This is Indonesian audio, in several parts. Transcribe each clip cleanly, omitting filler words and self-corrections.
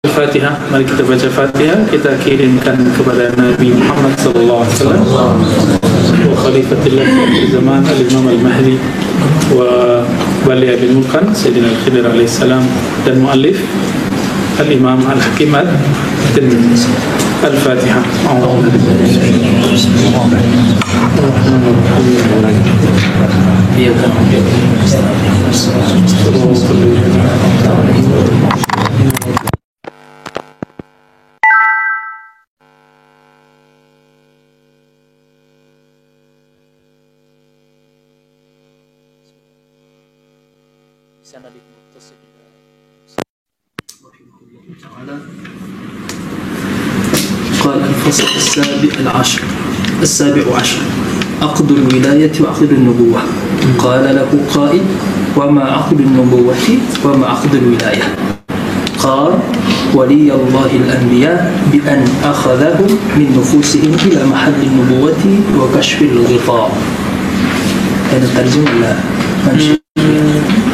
Al-Fatihah. Mari kita baca Fatihah, kita kirimkan kepada Nabi Muhammad sallallahu alaihi wasallam wa khalifatillah fi zaman al-Imam al-Mahdi wa wali bil mulkan Sayyidina Al-Khidir alaihi salam dan muallif al-Imam Al-Hakim At-Tirmidzi. Al-Fatihah. قال الفصل السابع عشر عقد الولاية وعقد النبوة. قال له قائل: وما عقد النبوة وما عقد الولاية؟ قال: ولي الله الأنبياء بأن أخذهم من نفوسهم إلى محل النبوة وكشف الغطاء. هذا الترجمة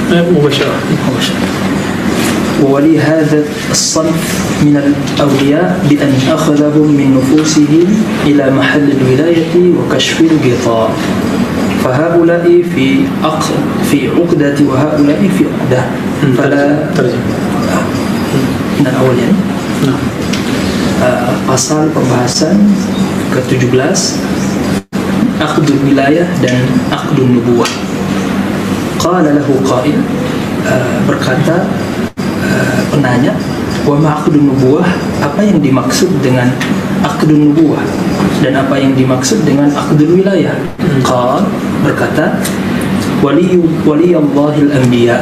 لا مباشرة. وولي هذا الصنف من الأولياء بأن أخذهم من نفوسهم إلى محل الولاية وكشف الغطاء، فهؤلاء في عقدة وهؤلاء في عقدة. فلا dan awalnya pasal pembahasan ke-17 Aqdul Wilayah dan Aqdul Nubuwah. Qala lahu qail, berkata penanya, wa ma aqdun nubuwah, apa yang dimaksud dengan aqdun nubuwah dan apa yang dimaksud dengan aqdul wilayah? Qal, berkata, waliyallahil anbiya,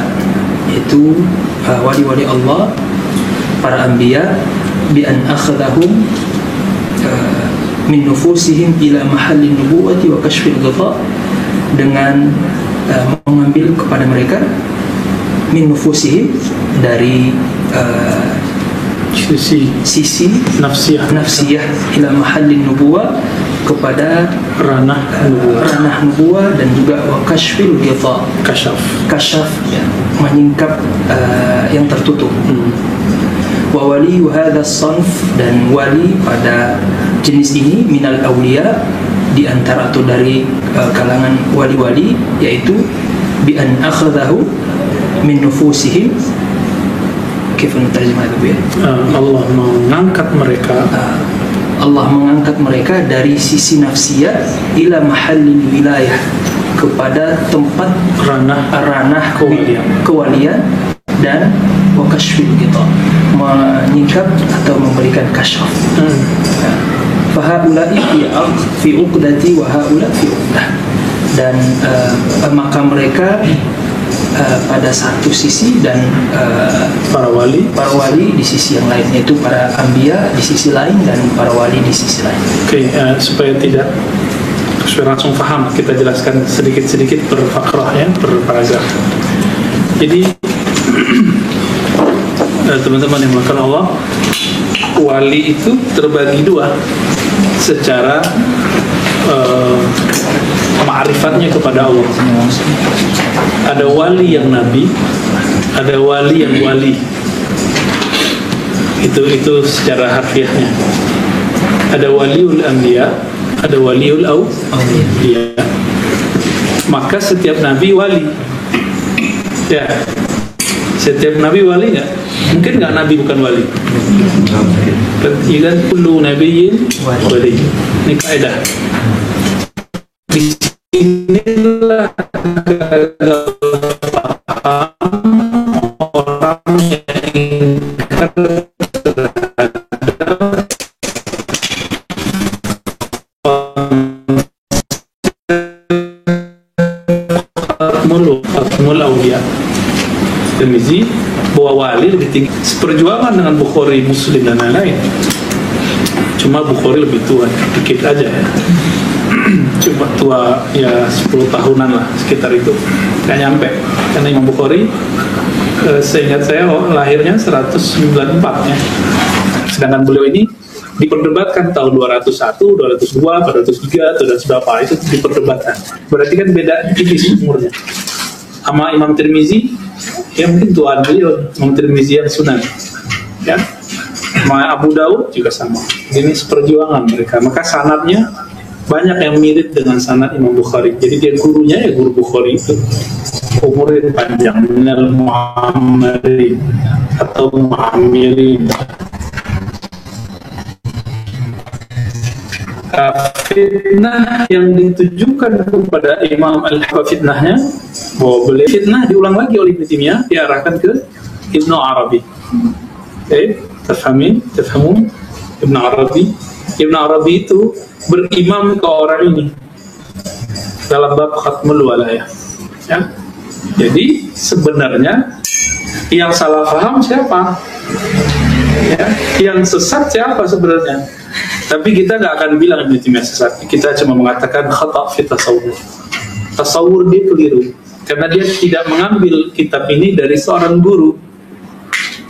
itu wali-wali Allah, para anbiya, bi an akhadahum min nufusihim ila mahallin nubuwati wa kashfil ghita, dengan mengambil kepada mereka min nufusihim, dari sisi nafsiyah ila mahallin nubuwah, kepada ranah nubuwah, dan juga wa kashfil ghita, kasyaf ya, menyingkap yang tertutup. Wa wali hadha sanf, dan wali pada jenis ini minal awliya, di antara atau dari kalangan wali-wali, yaitu bi an akhadahu min nufusihim. Kaifa nutarjimah itu ya? Allah mengangkat mereka, Allah mengangkat mereka dari sisi nafsiyah ila mahallil wilayah, kepada tempat ranah kewalian dan wa kashfil ghita, menyingkap atau memberikan kasyaf. Fahaula'i fi uqdati wa haula fi uqdah, dan maka mereka pada satu sisi, dan para wali di sisi yang lain, yaitu para anbiya di sisi lain dan para wali di sisi lain. Supaya langsung paham, kita jelaskan sedikit-sedikit per fakrah ya, per paragraf. Jadi teman-teman yang dimuliakan Allah, wali itu terbagi dua secara ma'rifatnya kepada Allah. Ada wali yang nabi, ada wali yang wali. Itu secara harfiahnya. Ada waliul anbiya, ada waliul awliya. Maka setiap nabi wali. Ya. Setiap nabi wali enggak? Mungkin enggak nabi bukan wali. Ikan kullu nabiyyin wali. Ini kaidah. Inilah orang yang Fatmul Awliya Tirmizi, bahwa wali lebih tinggi, seperjuangan dengan Bukhari, Muslim dan lain-lain. Cuma Bukhari lebih tua dikit aja ya. Cuma tua ya 10 tahunan lah, sekitar itu, nggak nyampe. Karena Imam Bukhari seingat saya lahirnya 194 ya, sedangkan beliau ini diperdebatkan tahun 201, 202, 203 atau berapa, itu diperdebatkan. Berarti kan beda tipis umurnya. Sama Imam Tirmizi, ya mungkin tuan beliau, Imam Tirmizi yang Sunan, ya Abu Daud juga sama. Ini seperjuangan mereka. Maka sanadnya banyak yang mirip dengan sanad Imam Bukhari. Jadi dia gurunya ya guru Bukhari itu. Umurnya panjang, minal Muhammadin atau Muhammirin. Fitnah yang ditujukan kepada Imam Al-Hafiz, fitnahnya bahwa beliau fitnah diulang lagi oleh Ibnu Taimiyah, diarahkan ke Ibnu Arabi. Tafhamun? Ibnu Arabi itu berimam ke orang ini dalam bab khatmul walayah. Ya. Jadi sebenarnya yang salah paham siapa? Ya, yang sesat siapa sebenarnya? Tapi kita nggak akan bilang Ibnu Taimiyah sesat. Kita cuma mengatakan khata' fi tasawwur. Tasawwur dia keliru karena dia tidak mengambil kitab ini dari seorang guru.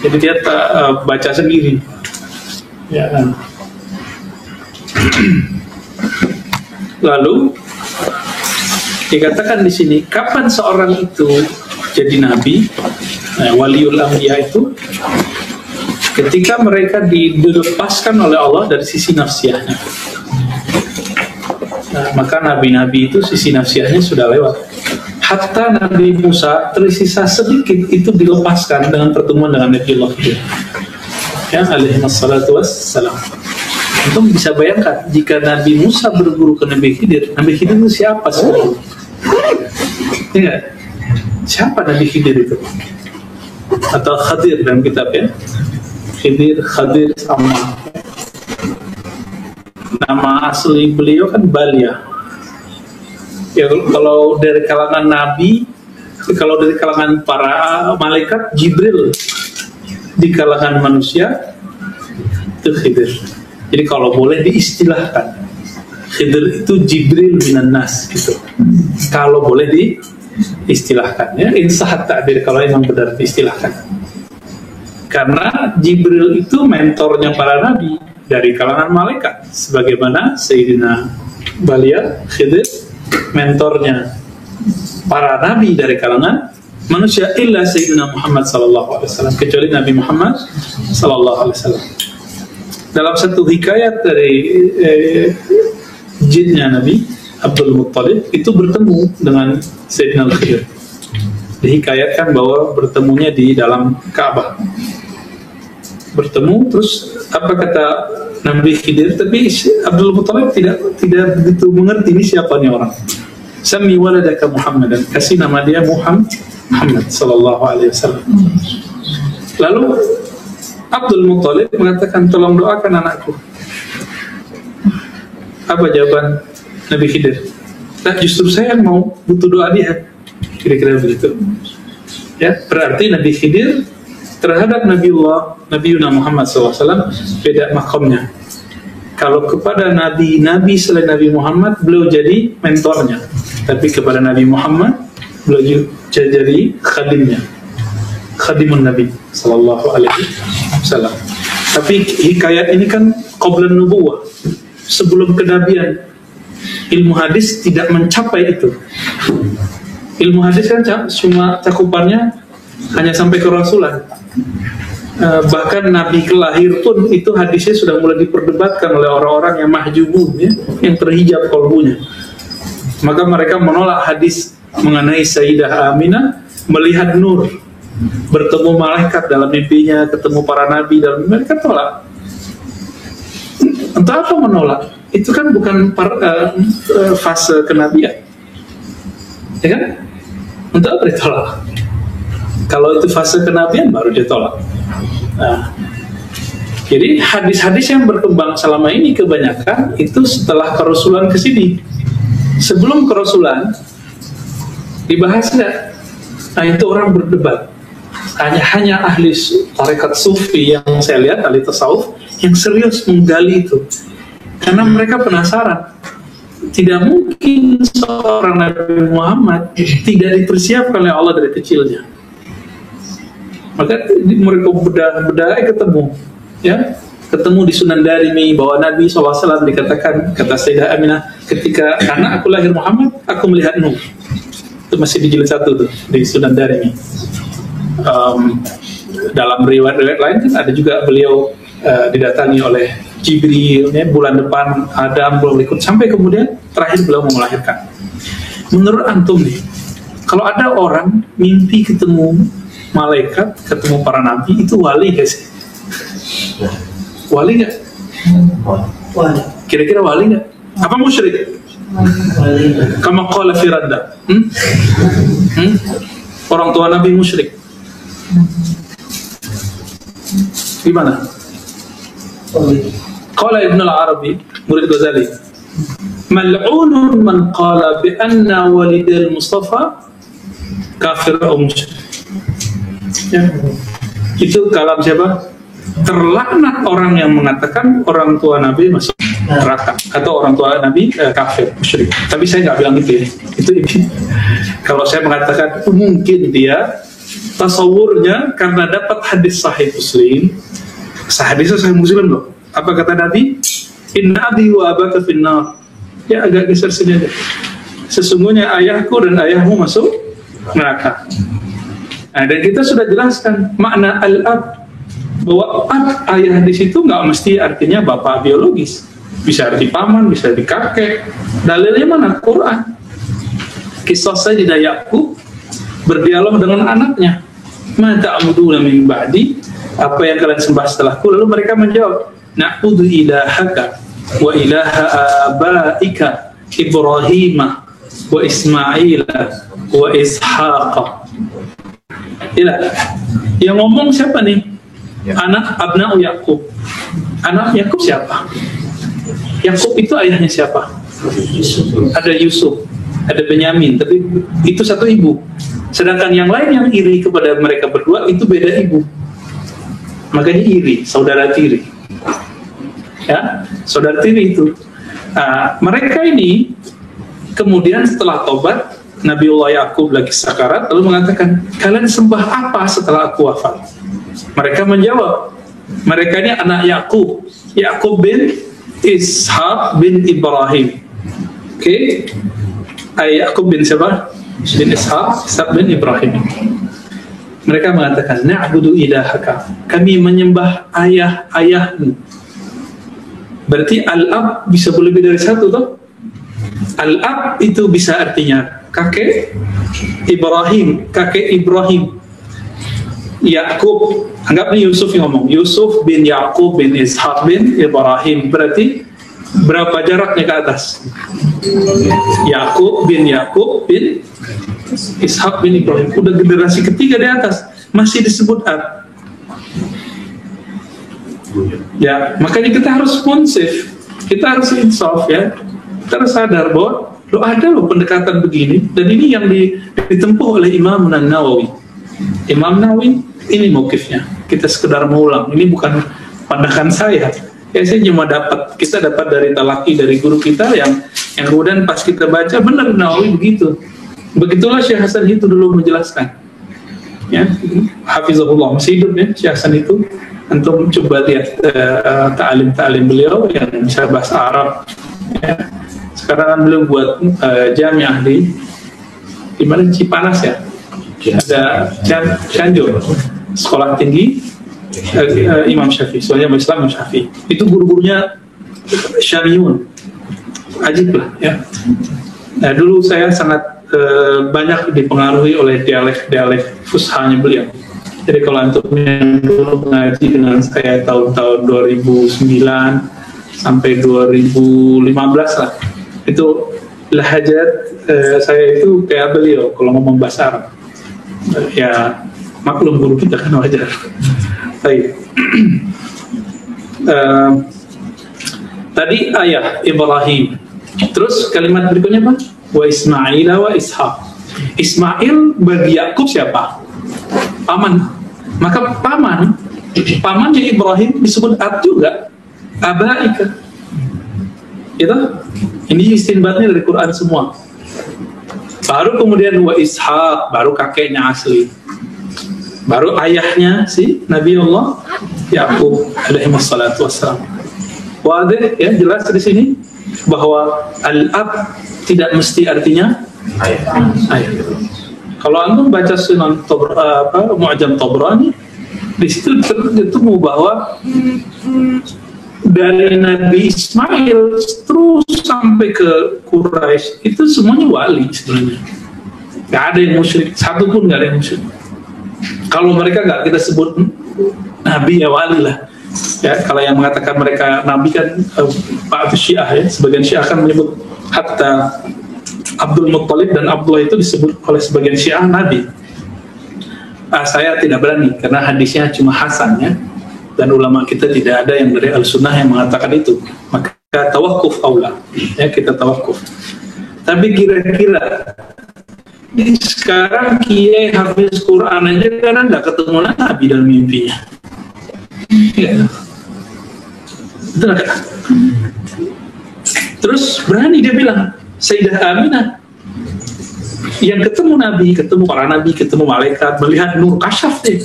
Jadi dia baca sendiri. Ya kan? Lalu dikatakan di sini kapan seorang itu jadi nabi, waliul anbiya itu ketika mereka dilepaskan oleh Allah dari sisi nafsiyahnya. Maka nabi-nabi itu sisi nafsiyahnya sudah lewat. Hatta Nabi Musa tersisa sedikit itu dilepaskan dengan pertemuan dengan Nabi Allah ya alaihi wassalatu wassalam. Antum bisa bayangkan jika Nabi Musa berguru ke Nabi Khidir itu siapa sebenarnya? Ya, siapa Nabi Khidir itu? Atau Khadir dalam kitab ya? Khadir sama. Nama asli beliau kan Balia. Ya, kalau dari kalangan Nabi, kalau dari kalangan para malaikat Jibril, di kalangan manusia itu Khidir. Jadi kalau boleh diistilahkan, Khidir itu Jibril minan nas gitu. Kalau boleh diistilahkan ya, insahat ta'bir kalau memang benar diistilahkan. Karena Jibril itu mentornya para nabi dari kalangan malaikat, sebagaimana Sayyidina Balia Khidir mentornya para nabi dari kalangan manusia, illa Sayyidina Muhammad sallallahu alaihi wasallam, kecuali Nabi Muhammad sallallahu alaihi wasallam. Dalam satu hikayat dari jinnya Nabi Abdul Muttalib itu bertemu dengan Sayyidina Al-Khidir. Dihikayatkan bahwa bertemunya di dalam Ka'bah. Bertemu, terus apa kata Nabi Khidir? Tapi Abdul Muttalib tidak begitu mengerti ini siapa nih orang. Sami waladaka Muhammadan, kasih nama dia Muhammad sallallahu alaihi wasallam. Lalu Abdul Muttalib mengatakan, tolong doakan anakku. Apa jawaban Nabi Khidir? Nah, justru saya yang mau butuh doa dia. Kira-kira begitu. Ya, berarti Nabi Khidir terhadap Nabiullah Muhammad SAW beda makamnya. Kalau kepada nabi selain Nabi Muhammad beliau jadi mentornya, tapi kepada Nabi Muhammad beliau jadi khadimnya, khadimun Nabi Sallallahu Alaihi Wasallam. Tapi hikayat ini kan qablan nubuwah, sebelum kenabian. Ilmu hadis tidak mencapai itu. Ilmu hadis kan cuma cakupannya hanya sampai ke Rasulan. Bahkan Nabi kelahir pun itu hadisnya sudah mulai diperdebatkan oleh orang-orang yang mahjubun ya, yang terhijab kalbunya. Maka mereka menolak hadis mengenai Sayyidah Aminah melihat nur, bertemu malaikat dalam mimpinya, ketemu para nabi dalam mimpi. Mereka tolak. Entah apa menolak? Itu kan bukan fase kenabian, ya kan? Untuk apa ditolak? Kalau itu fase kenabian baru ditolak. Nah, jadi hadis-hadis yang berkembang selama ini kebanyakan itu setelah kerasulan ke sini. Sebelum kerasulan dibahas nggak? Nah, itu orang berdebat. Hanya ahli tarekat sufi yang saya lihat, ahli tasawuf yang serius menggali itu, karena mereka penasaran. Tidak mungkin seorang Nabi Muhammad tidak dipersiapkan oleh Allah dari kecilnya. Maka mereka bedah ketemu, ya, ketemu di Sunan Darimi bahwa Nabi SAW dikatakan, kata Sayyidah Aminah, ketika anak aku lahir Muhammad, aku melihat Nuh. Itu masih di jilid 1 tuh di Sunan Darimi. Dalam riwayat lain kan ada juga beliau didatangi oleh Jibril, ya, bulan depan Adam, bulan berikut, sampai kemudian terakhir beliau mau melahirkan. Menurut antum nih, kalau ada orang mimpi ketemu malaikat, ketemu para nabi, itu wali gak sih? Wali gak? Wali. Kira-kira wali gak? Apa musyrik? Kama qala fi radda. Orang tua nabi musyrik. Gimana? Qala Ibn al-Arabi, murid Ghazali, mal'unun man qala bi anna walid al-Mustafa kafir atau musyrik. Ya. Itu kalam siapa? Terlaknat orang yang mengatakan orang tua Nabi masuk neraka atau orang tua Nabi kafir, musyrik. Tapi saya nggak bilang itu ya. Itu kalau saya mengatakan mungkin dia tasawurnya karena dapat hadis sahih Muslim. Hadis sahih Muslim loh. Apa kata Nabi? Inna abi wa abaka finnar. Ya agak geser sini aja. Sesungguhnya ayahku dan ayahmu masuk neraka. Nah, dan kita sudah jelaskan makna al-ab, bahwa ab, ayah di situ nggak mesti artinya bapak biologis, bisa arti paman, bisa arti kakek. Dalilnya mana? Quran. Kisah Sayyidina Yakub berdialog dengan anaknya. Ma ta'buduna min ba'di, apa yang kalian sembah setelahku? Lalu mereka menjawab, na'budu ilahaka wa ilaha abaika Ibrahim wa Ismail wa Ishaq. Ilah. Yang ngomong siapa nih? Anak abna'u Yakub. Anak Yakub siapa? Yakub itu ayahnya siapa? Ada Yusuf, ada Benyamin, tapi itu satu ibu. Sedangkan yang lain yang iri kepada mereka berdua itu beda ibu. Makanya iri, saudara tiri. Ya, saudara tiri itu. Mereka ini kemudian setelah tobat, Nabiullah Yakub lagi sakarat, lalu mengatakan, kalian sembah apa setelah aku wafat? Mereka menjawab, mereka ini anak Yakub, Yakub bin Ishaq bin Ibrahim. Oke, Yakub bin siapa? Bin Ishaq bin Ibrahim. Mereka mengatakan, na'budu ilahaka, kami menyembah ayahmu. Berarti al-ab bisa lebih dari satu toh? Al-ab itu bisa artinya kakek Ibrahim, kakek Ibrahim. Yakub, anggap nih Yusuf yang ngomong, Yusuf bin Yakub bin Ishaq bin Ibrahim. Berarti berapa jaraknya ke atas? Yakub bin Ishaq bin Ibrahim. Udah generasi ketiga di atas, masih disebut ab. Ya, makanya kita harus responsif, kita harus insaf ya. Kita harus sadar bahwa ada loh pendekatan begini, dan ini yang ditempuh oleh Imam Nawawi. Imam Nawawi ini mauqifnya. Kita sekedar mengulang, ini bukan pandangan saya. Ya, saya cuma kita dapat dari talaki dari guru kita yang kemudian pas kita baca benar Nawawi begitu. Begitulah Syekh Hasan itu dulu menjelaskan. Ya, hafizahullah, masih hidup ya Syekh Hasan itu. Antum coba lihat ta'alim beliau yang bisa bahasa Arab. Ya. Sekarang kan beliau buat jamiah di mana, Cipanas ya. Ada Cianjur, sekolah tinggi Imam Syafi'i, soalnya Islam Imam Syafi'i. Itu guru-gurunya Syariun, ajib lah ya. Nah, dulu saya sangat banyak dipengaruhi oleh dialek fushanya beliau. Jadi kalau antum yang dulu mengaji dengan saya tahun-tahun 2009 sampai 2015 lah, itu lahajat saya itu kayak beliau kalau ngomong bahasa Arab. Ya maklum guru kita kan wajar. Baik. Tadi ayah Ibrahim. Terus kalimat berikutnya apa? Wa Ismail wa Ishaq. Ismail bagi Yakub siapa? Paman. Maka pamannya Ibrahim disebut ab juga, abaika. Gitu? Ini istinbatnya dari Quran semua. Baru kemudian wa Ishaq, baru kakeknya asli. Baru ayahnya si Nabiullah Yakub alaihi wassalatu wassalam. Wadih ya, jelas di sini bahwa al-ab tidak mesti artinya ayah. Kalau antum baca Sunan Mu'jam Tabrani, Di situ ketemu bahwa dari Nabi Ismail terus sampai ke Quraisy itu semuanya wali sebenarnya. Gak ada yang musyrik, satu pun gak ada yang musyrik. Kalau mereka gak kita sebut Nabi ya wali lah. Ya, kalau yang mengatakan mereka Nabi kan Pak Syiah ya, sebagian Syiah kan menyebut hatta Abdul Muttalib dan Abdullah itu disebut oleh sebagian Syiah Nabi. Saya tidak berani karena hadisnya cuma hasan ya. Dan ulama kita tidak ada yang dari al-sunnah yang mengatakan itu, maka tawakuf aula ya, kita tawakuf. Tapi kira-kira sekarang kiai hafiz Quran aja kadang nggak ketemu Nabi dalam mimpinya ya. Betul nggak? Terus berani dia bilang Sayyidah Aminah yang ketemu Nabi, ketemu para Nabi, ketemu malaikat, melihat nur kasyaf deh.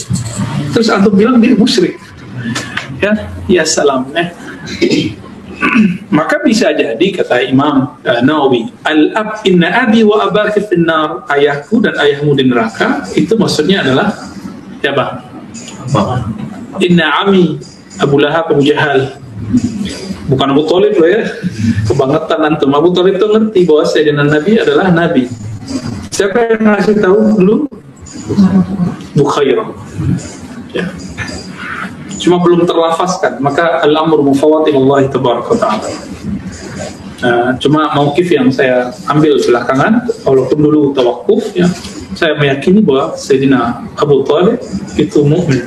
Terus antum bilang dia musyrik ya salam ya. Maka bisa jadi kata Imam Nawawi, al-ab inna abi wa abaki finnar, ayahku dan ayahmu di neraka, itu maksudnya adalah ya Bang, inna ami Abu Lahab Abu Jahal, bukan Abu Thalib loh ya, kebangetan antum. Abu Thalib itu ngerti bahwa Sayyidina Nabi adalah Nabi. Siapa yang ngasih tahu dulu? Bukhairah ya. Cuma belum terlafazkan, maka al-amru mufawwad ila Allah tabaraka ta'ala. Cuma mauqif yang saya ambil belakangan, walaupun dulu tawakuf ya, saya meyakini bahwa Sayyidina Abu Thalib itu mukmin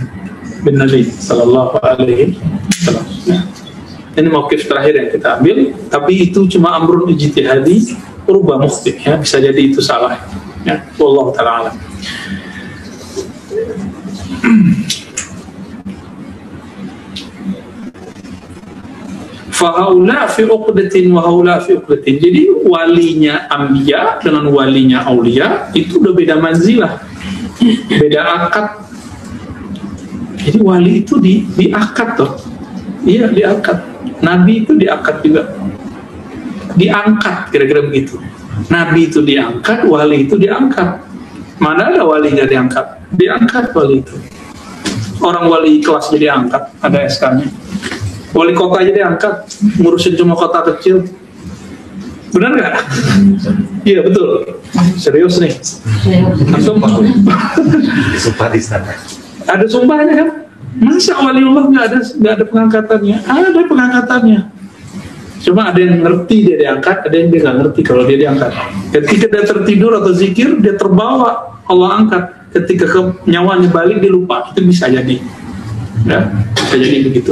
bin Nabi sallallahu alaihi wasallam ya. Ini mauqif terakhir yang kita ambil, tapi itu cuma amrun ijtihadi, rubah mukhti ya, bisa jadi itu salah ya, wallahu ta'ala. Fahaula fi uqdatin wa haula fi uqdatin. Jadi walinya anbiya dengan walinya aulia itu udah beda manzilah, beda akad. Jadi wali itu diakad toh. Iya, diakad. Nabi itu diakad juga. Diangkat kira-kira begitu. Nabi itu diangkat, wali itu diangkat. Mana ada wali nggak diangkat? Diangkat wali itu. Orang wali kelas jadi angkat, ada SK-nya. Wali kota aja diangkat, ngurusin cuma kota kecil. Benar nggak? Iya betul. Serius nih. Sumpah. Sumpah di sana. Ada sumpahnya kan? Masa waliullah nggak ada pengangkatannya? Ada pengangkatannya. Cuma ada yang ngerti dia diangkat, ada yang dia nggak ngerti kalau dia diangkat. Ketika dia tertidur atau zikir, dia terbawa, Allah angkat. Ketika nyawanya balik, dia lupa. Itu bisa jadi. Ya, bisa jadi begitu.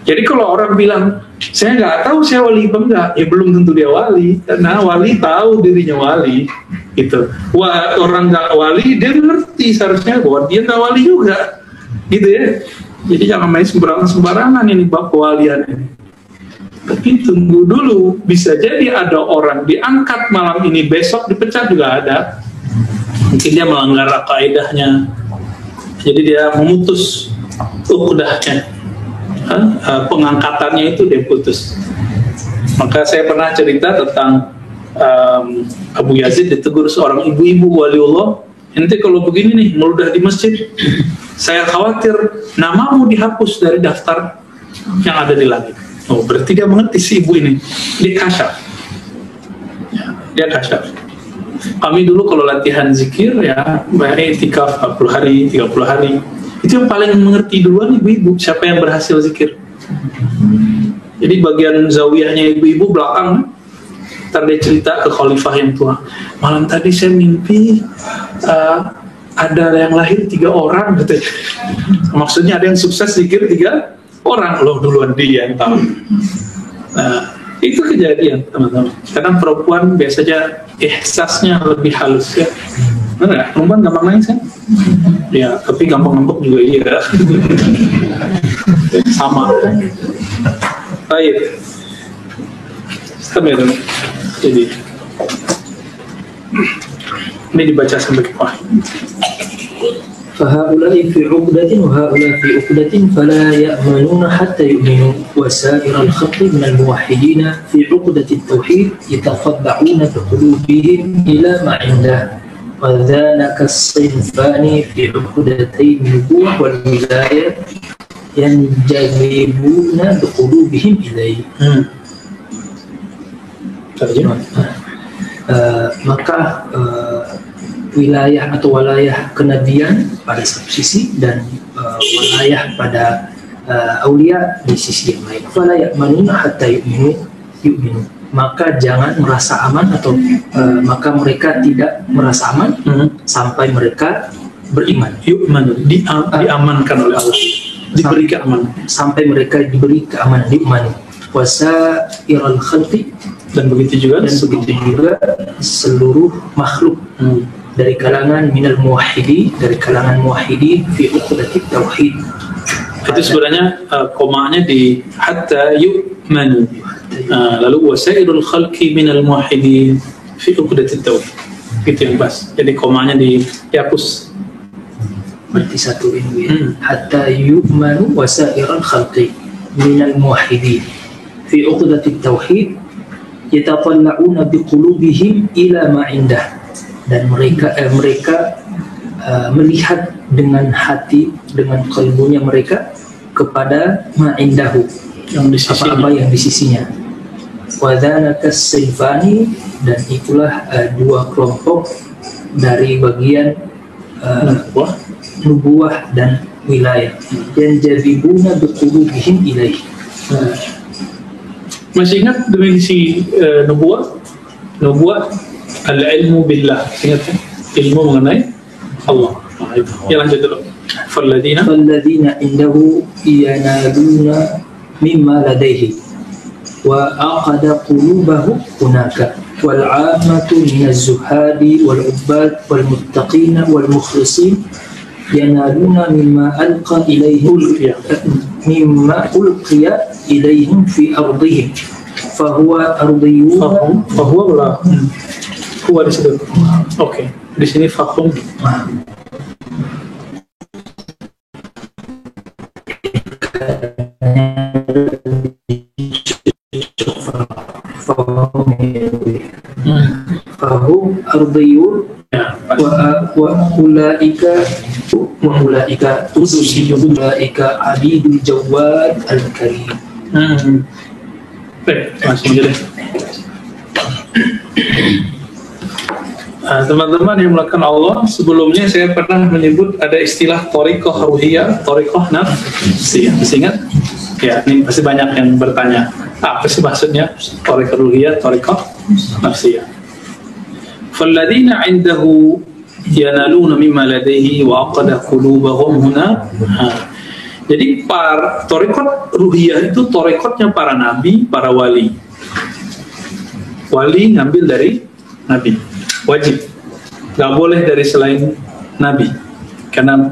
Jadi kalau orang bilang, saya nggak tahu saya wali apa enggak, ya belum tentu dia wali. Karena wali tahu dirinya wali. Gitu. Wah, orang nggak wali, dia ngerti seharusnya bahwa dia nggak wali juga. Gitu ya. Jadi jangan main sembarangan ini bab kewalian ini. Tapi tunggu dulu, bisa jadi ada orang diangkat malam ini, besok dipecat juga ada. Mungkin dia melanggar kaidahnya, jadi dia memutus ukhdahnya, pengangkatannya itu dia putus. Maka saya pernah cerita tentang Abu Yazid ditegur seorang ibu-ibu waliullah, nanti kalau begini nih meludah di masjid, saya khawatir namamu dihapus dari daftar yang ada di langit. Oh, berarti dia mengerti si ibu ini. Dia kasyaf. Ya, dia kasyaf. Kami dulu kalau latihan zikir ya, i'tikaf 40 hari, 30 hari. Itu yang paling mengerti duluan ibu-ibu, siapa yang berhasil zikir. Jadi bagian zawiyahnya ibu-ibu belakang, ntar dia cerita ke khalifah yang tua. Malam tadi saya mimpi ada yang lahir 3 orang gitu. Maksudnya ada yang sukses zikir 3 orang, loh duluan dia yang tahu. Nah, itu kejadian teman-teman. Karena perempuan biasanya ihsasnya lebih halus ya. Benar, perempuan gampang nangis kan? Ya, tapi gampang ngambek juga iya. Sama. Baik. Sampai dulu. Jadi ini dibaca sampai ke bawah. فهؤلاء في عقدة وهؤلاء في عقدة فلا يأمنون حتى يؤمنوا وسائر الخلق من الموحدين في عقدة التوحيد يتخضعون بقلوبهم إلى ما عنده وذلك الصنفان في عقدتي النبوة والولاية ينجذبون بقلوبهم إليه. Maka wilayah atau walayah kenabian pada satu sisi dan walayah pada aulia di sisi yang lain. Fala ya'manuna hatta yu'minu. Maka jangan merasa aman atau maka mereka tidak merasa aman sampai mereka beriman. Yu'manu, diamankan oleh Allah, diberi keamanan. Sampai mereka diberi keamanan, yu'manu. Wasairal khalqi, dan begitu juga seluruh makhluk dari kalangan minal muwahhidi, dari kalangan muwahhidi fi uqdatit tauhid. Itu sebenarnya komanya di hatta yu'manu. Lalu wasairul khalqi minal muwahhidin fi uqdatit tauhid. Itu yang pas. Jadi komanya dihapus. Berarti satu ini hatta yu'manu wasairul khalqi minal muwahhidin fi uqdatit tauhid yataqalla'una biqulubihim ila ma indah, dan mereka melihat dengan hati, dengan kalbunya mereka kepada ma indahu, yang di sisinya. Apa yang di sisinya. Wa dzalika as-sinfani, dan itulah dua kelompok dari bagian nubuwah dan wilayah yang jadibuna biqulubihim ilaih. Masih ingat definisi nubuwah? Nubuwah al-ilmu billah. Ingat kan? Ilmu mengenai Allah. Ya, lanjut dulu. Falladina indahu yanaluna mimma ladaihi wa aqada qulubahu hunaka wal 'ammatu minaz zuhadi wal 'ubbad wal muttaqin wal mukhlisin yanaluna mimma alqa ilaihim fi ardihim fahuwa ardiyun huwa di situ. Oke, di sini fahum. Fahum ardiyun wa ulaika usiyun ulaika abidul jawad al-karim. Baik, langsung aja deh. Teman-teman yang melakukan Allah, sebelumnya saya pernah menyebut ada istilah thariqah ruhiyah, thariqah nafsiyah. Masih ingat? Ya, ini pasti banyak yang bertanya, apa sih maksudnya thariqah ruhiyah, thariqah nafsiyah? Falladina indahu yanaluna mimma ladaihi wa aqada qulubahum huna. Jadi thariqat ruhiyah itu thariqatnya para nabi, para wali. Wali ngambil dari nabi, wajib, nggak boleh dari selain nabi, karena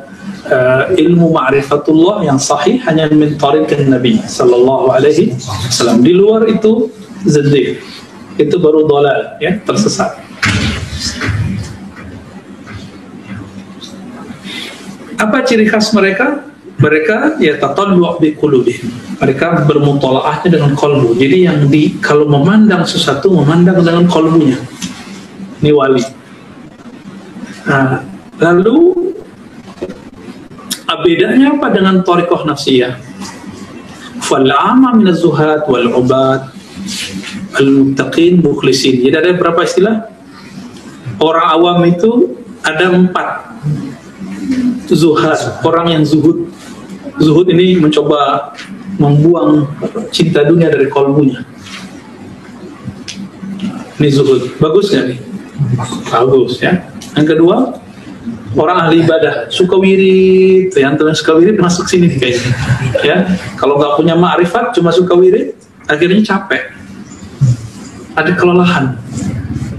ilmu ma'rifatullah yang sahih hanya min tariqin nabi sallallahu alaihi wasallam. Di luar itu zindiq, itu baru dhalal, ya, tersesat. Apa ciri khas mereka? Mereka yatatallu' bi qulubihim. Mereka bermutalaahnya dengan qalbu. Jadi yang kalau memandang sesuatu, memandang dengan qalbunya. Ini wali. Lalu bedanya apa dengan thariqah nafsiyah? Fal 'amma min az-zuhad wal 'ubad al-muttaqin mukhlisin. Jadi ada berapa istilah? Orang awam itu ada 4. Zuhad, orang yang zuhud. Zuhud ini mencoba membuang cinta dunia dari kalbunya. Ini zuhud. Bagus nggak nih? Bagus, ya. Yang kedua, orang ahli ibadah, suka wirid. Yang suka wirid masuk sini kayaknya. Ya, kalau nggak punya ma'rifat, cuma suka wirid, akhirnya capek. Ada kelelahan.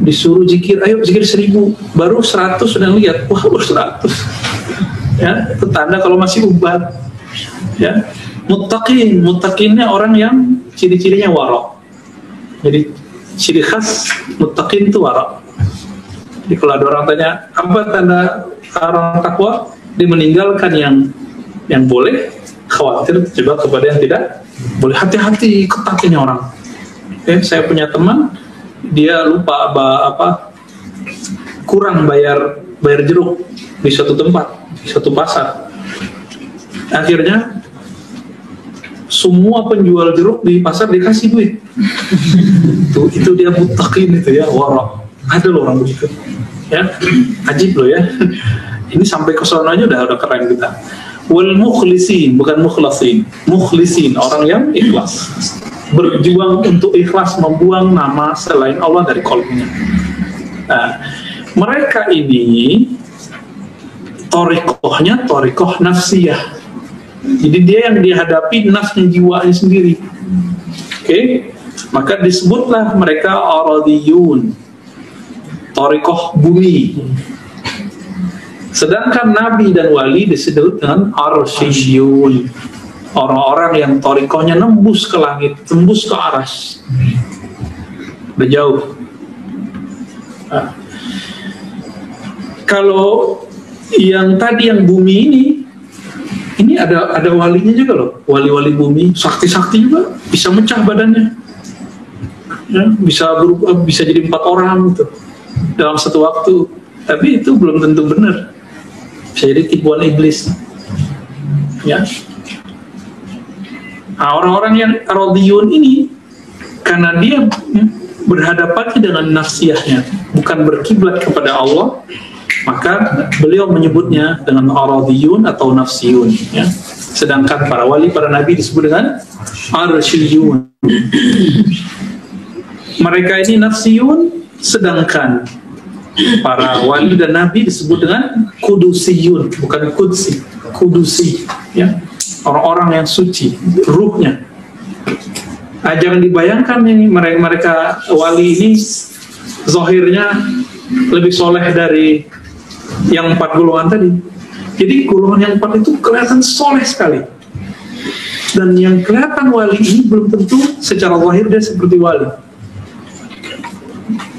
Disuruh zikir, ayo zikir 1000, baru 100 sudah lihat, wah baru 100. Ya, itu tanda kalau masih ubat. Ya, muttaqinnya orang yang ciri-cirinya wara'. Jadi ciri khas muttaqin itu wara'. Jadi kalau ada orang tanya apa tanda orang takwa, dia meninggalkan yang boleh, khawatir coba kepada yang tidak boleh. Hati-hati, ketat ini orang. Saya punya teman, dia lupa kurang bayar jeruk di suatu tempat, di suatu pasar. Akhirnya semua penjual jeruk di pasar dikasih duit. itu dia mutakin itu ya, wara. Ada loh orang begitu. Ya, ajib loh ya. Ini sampai ke sana aja udah keren kita. Wal mukhlisin, bukan mukhlasin. Mukhlisin, orang yang ikhlas. Berjuang untuk ikhlas membuang nama selain Allah dari qalbinya. Nah, mereka ini thariqahnya thariqah nafsiyah. Jadi dia yang dihadapi nafsnya, jiwanya sendiri. Oke? Maka disebutlah mereka aradiyun, thariqah bumi. Sedangkan nabi dan wali disebut dengan arsyiyun, orang-orang yang thariqahnya nembus ke langit, tembus ke arsy. Udah jauh. Nah, kalau yang tadi yang bumi ini ada walinya juga loh, wali-wali bumi, sakti-sakti juga, bisa mecah badannya, ya, bisa jadi 4 orang gitu dalam satu waktu. Tapi itu belum tentu benar, bisa jadi tipuan iblis. Ya, nah, orang-orang yang radiyun ini karena dia berhadapan dengan nafsiyahnya, bukan berkiblat kepada Allah, maka beliau menyebutnya dengan aradiyun atau nafsiyun, ya. Sedangkan para wali, para nabi disebut dengan arsyiyun. Mereka ini nafsiyun, sedangkan para wali dan nabi disebut dengan kudusiyun, bukan kudsi, kudusi, ya. Orang-orang yang suci ruhnya. Nah, jangan dibayangkan ini mereka wali ini zahirnya lebih soleh dari yang 4 golongan tadi. Jadi golongan yang 4 itu kelihatan soleh sekali. Dan yang kelihatan wali ini belum tentu secara zahir dia seperti wali.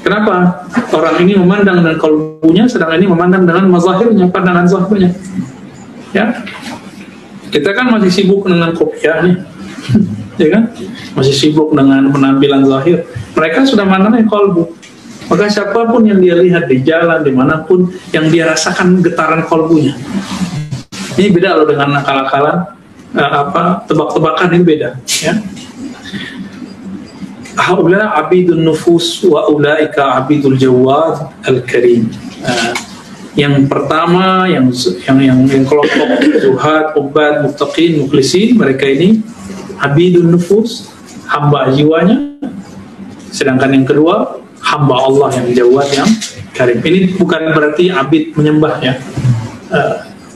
Kenapa? Orang ini memandang dengan kalbunya, sedang ini memandang dengan mazahirnya, pandangan zahirnya. Ya, kita kan masih sibuk dengan kopiah nih, ya kan? Masih sibuk dengan penampilan zahir. Mereka sudah mandangnya kalbu. Maka siapapun yang dia lihat di jalan, dimanapun, yang dia rasakan getaran kalbunya. Ini beda loh dengan akal-akalan, tebak-tebakan, ini beda. Ya. Haula abidun nufus wa ulaika abidul jawad al-karim. Yang pertama, yang kelompok zuhad, ubad, muttaqin, mukhlisin, mereka ini abidun nufus, hamba jiwanya. Sedangkan yang kedua, hamba Allah yang jawad, yang karim. Ini bukan berarti abid menyembah, ya,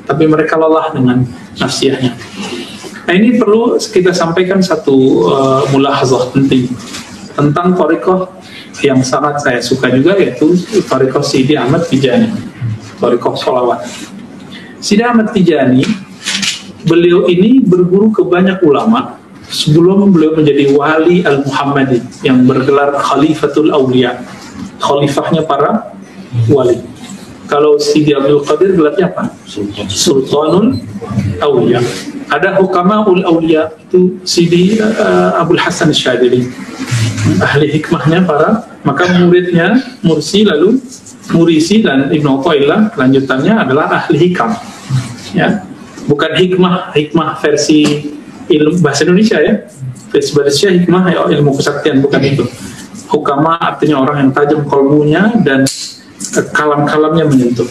tapi mereka lelah dengan nafsiyahnya. Nah, ini perlu kita sampaikan satu mulahazah penting tentang thariqah yang sangat saya suka juga, yaitu thariqah Sidi Ahmad Tijani, thariqah sholawat. Sidi Ahmad Tijani, beliau ini berguru ke banyak ulama sebelum beliau menjadi wali al-Muhammadi yang bergelar Khalifatul Awliya, khalifahnya para wali. Kalau Sidi Abdul Qadir gelarnya apa? Sultanul Awliya. Ada Hukamaul Awliya, itu Sidi Abdul Hasan Syadili, ahli hikmahnya para, maka muridnya Mursi, lalu Murisi dan Ibnu Athaillah lanjutannya adalah ahli hikam, ya, bukan hikmah versi ilmu bahasa Indonesia, ya, versi bahasa hikmah ya, ilmu kesaktian, bukan itu. Hukama artinya orang yang tajam kalbunya dan kalam-kalamnya menyentuh.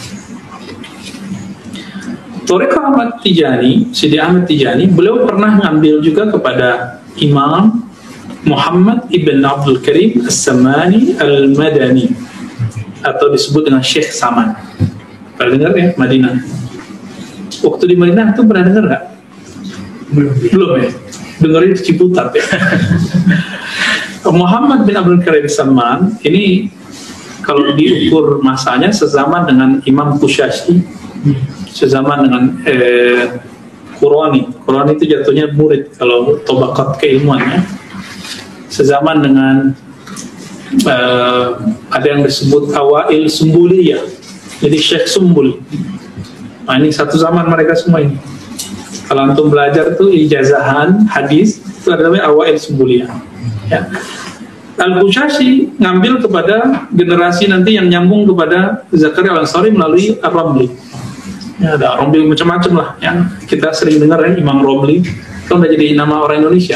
Thariqah Ahmad Tijani, Sidi Ahmad Tijani, beliau pernah ngambil juga kepada Imam Muhammad ibn Abdul Karim As-Samani Al-Madani, atau disebut dengan Syekh Saman. Pernah dengar ya, Madinah? Waktu di Madinah itu pernah dengar nggak? Belum ya? Dengerin di Ciputat ya. Muhammad bin Abdul Karim As-Saman ini kalau diukur masanya sezaman dengan Imam Kushashi, sezaman dengan Qurani. Qurani itu jatuhnya murid kalau tobakat keilmuannya. Sezaman dengan ada yang disebut Awail Sumbuliyah, jadi Syekh Sumbul. Nah, ini satu zaman mereka semua ini. Kalau antum belajar tuh ijazahan hadis itu adalah Awail Sumbuliyah, ya. Al-Qushashi ngambil kepada generasi nanti yang nyambung kepada Zakaria Al-Ansari melalui Ar-Ramli. Ya, ada Ramli macam-macam lah yang kita sering dengar ya, Imam Ramli kan udah jadi nama orang Indonesia.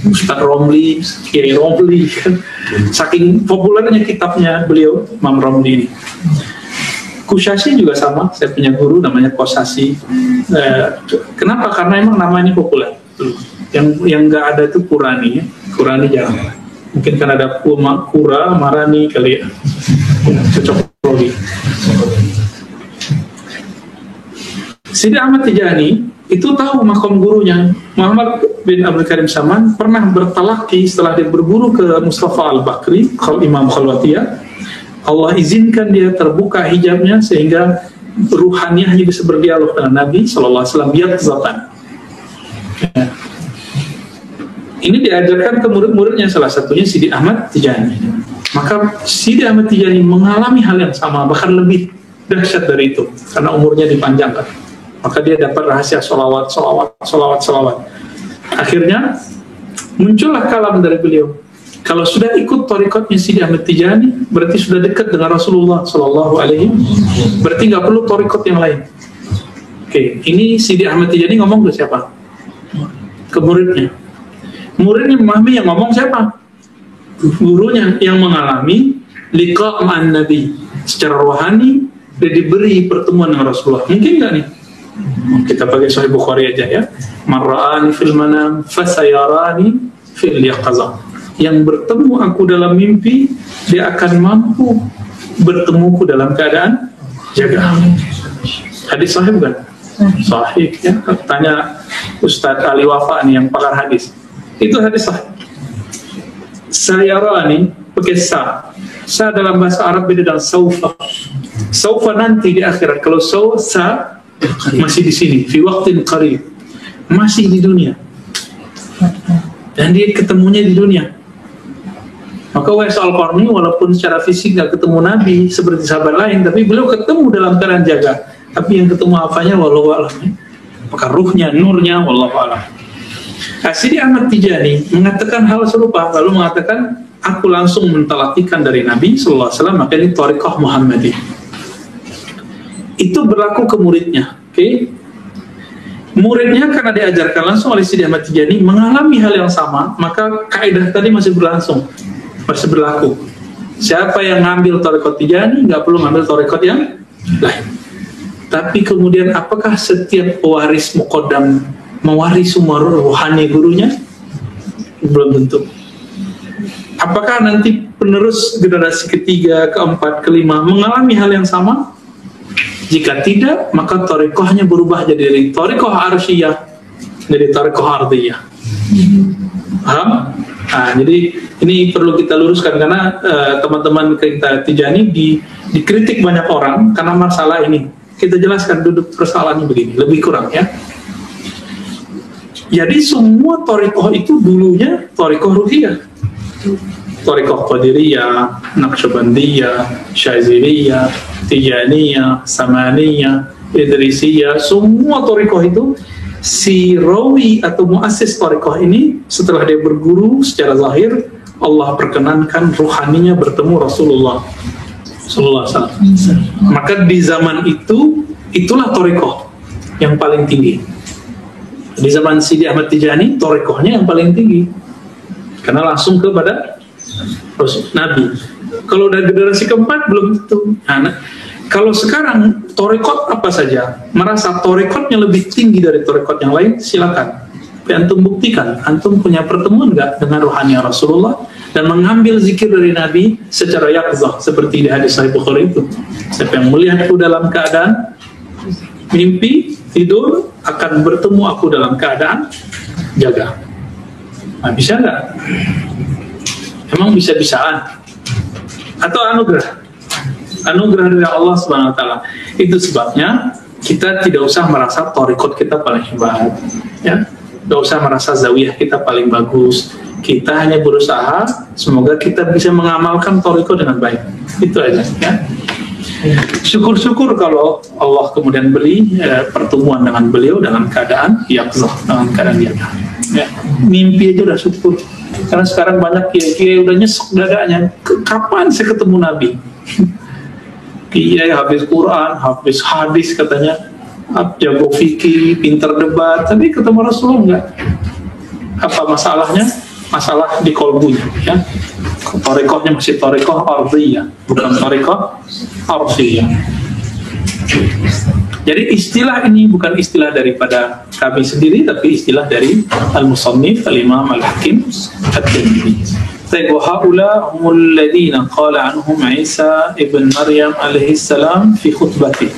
Ustaz Ramli, Kiai Ramli kan. Saking populernya kitabnya beliau Imam Ramli ini. Qushashi juga sama, saya punya guru namanya Qushashi. Kenapa? Karena emang nama ini populer. Yang nggak ada itu Qurani, ya. Qurani jarang. Mungkin kan ada Qura, Marani kali ya. Cocok lagi. Sidi Ahmad Tijani itu tahu makom gurunya. Muhammad bin Abdul Karim Saman pernah bertalaki setelah dia berguru ke Mustafa Al-Bakri, Imam Khalwatiyah. Allah izinkan dia terbuka hijabnya sehingga ruhaniahnya bisa berdialog dengan Nabi SAW yaqzatan. Ya. Ini diajarkan ke murid-muridnya, salah satunya Sidi Ahmad Tijani. Maka Sidi Ahmad Tijani mengalami hal yang sama, bahkan lebih dahsyat dari itu karena umurnya dipanjangkan. Maka dia dapat rahasia solawat. Akhirnya muncullah kalam dari beliau. Kalau sudah ikut thariqatnya Sidi Ahmad Tijani, berarti sudah dekat dengan Rasulullah SAW. Berarti nggak perlu thariqat yang lain. Oke, ini Sidi Ahmad Tijani ngomong ke siapa? Ke muridnya. Muridnya memahami, yang ngomong siapa? Gurunya yang mengalami liqa' ma'an Nabi secara rohani. Dia diberi pertemuan dengan Rasulullah. Mungkin nggak nih? Kita pakai Sahih Bukhari aja ya. Marra'ani fil manam fasayarani fil yaqazah. Yang bertemu aku dalam mimpi, dia akan mampu bertemuku dalam keadaan jaga. Hadis sahih bukan? Sahih ya. Tanya Ustadz Ali Wafa nih yang pakar hadis. Itu hadis sahih. Sayarani pakai sa dalam bahasa Arab beda dengan saufa. Saufa nanti di akhirat. Kalau sa masih di sini, fi waqtin qarib, masih di dunia, dan dia ketemunya di dunia. Maka Uwais Al-Qarni walaupun secara fisik gak ketemu Nabi seperti sahabat lain, tapi beliau ketemu dalam keadaan jaga. Tapi yang ketemu apanya wallahu a'lam. Maka ruhnya, nurnya wallahu a'lam. Sidi Ahmad Tijani mengatakan hal serupa, lalu mengatakan aku langsung mentalatikan dari Nabi SAW, maka ini thariqah Muhammadiyah. Itu berlaku ke muridnya, oke? Muridnya karena diajarkan langsung oleh Sidi Ahmad Tijani mengalami hal yang sama, maka kaidah tadi masih berlangsung, masih berlaku. Siapa yang ngambil thariqat Tijani nggak perlu ngambil thariqat yang lain. Tapi kemudian apakah setiap pewaris muqaddam mewaris semua rohani gurunya? Belum tentu. Apakah nanti penerus generasi ketiga, keempat, kelima mengalami hal yang sama? Jika tidak, maka thariqahnya berubah jadi dari thariqah arsyiyah jadi thariqah ardiyah. Paham? Nah, jadi ini perlu kita luruskan karena teman-teman kita Tijani dikritik banyak orang karena masalah ini. Kita jelaskan duduk persoalannya begini, lebih kurang ya. Jadi semua thariqah itu dulunya thariqah ruhiyah. Thariqah Qadiriyah, Naqsyabandiyah, Syaziliyah, Tijaniyah, Samaniyah, Idrisiyah, semua thariqah itu si rawi atau muassis thariqah ini setelah dia berguru secara zahir, Allah perkenankan ruhaninya bertemu Rasulullah sallallahu alaihi wasallam. Maka di zaman itu itulah thariqah yang paling tinggi. Di zaman Sidi Ahmad Tijani thariqahnya yang paling tinggi karena langsung kepada Nabi. Kalau udah generasi keempat belum tentu. Nah, kalau sekarang thariqat apa saja merasa thariqatnya lebih tinggi dari thariqat yang lain, silakan. Tapi antum buktikan, antum punya pertemuan nggak dengan rohani Rasulullah dan mengambil zikir dari Nabi secara yaqzah seperti di hadis Sahih Bukhari itu. Siapa yang melihatku dalam keadaan mimpi tidur akan bertemu aku dalam keadaan jaga. Nah, bisa nggak? Emang bisa-bisaan atau anugerah dari Allah Subhanahu wa taala. Itu sebabnya kita tidak usah merasa thariqat kita paling hebat ya. Tidak usah merasa zawiyah kita paling bagus. Kita hanya berusaha semoga kita bisa mengamalkan thariqat dengan baik. Itu aja ya. Syukur-syukur kalau Allah kemudian beri pertemuan dengan beliau dalam keadaan yaqzah, dalam keadaan yakin. Ya, mimpi aja udah syukur. Karena sekarang banyak kiai-kiai udah nyesek dadanya, kapan saya ketemu Nabi? Kiai habis Quran, habis hadis katanya, jago fikih, pintar debat, tapi ketemu Rasulullah enggak. Apa masalahnya? Masalah di kolbunya, ya. Torekohnya masih torekoh ardhiyah, bukan torekoh arsiyah. Jadi istilah ini bukan istilah daripada kami sendiri, tapi istilah dari al-musannif al-imam al-hakim at-tirmidzi. Wa haula humul ladina qala anhum Isa ibn Maryam alaihi salam fi khutbati.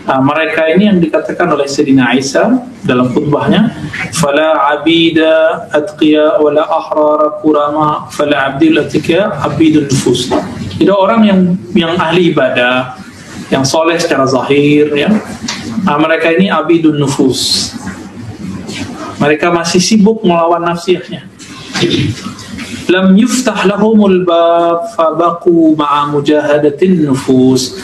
Mereka ini yang dikatakan oleh Sayyidina Isa dalam khutbahnya, fala abida atqiya wala ahrara kurama fala abdil atqiya abidun nufus. Jadi orang yang ahli ibadah, yang soleh secara zahir, ya, mereka ini abidun nufus. Mereka masih sibuk melawan nafsiyahnya. Lam yuftah lahumul bab fabaqu ma'a mujahadatin nufus.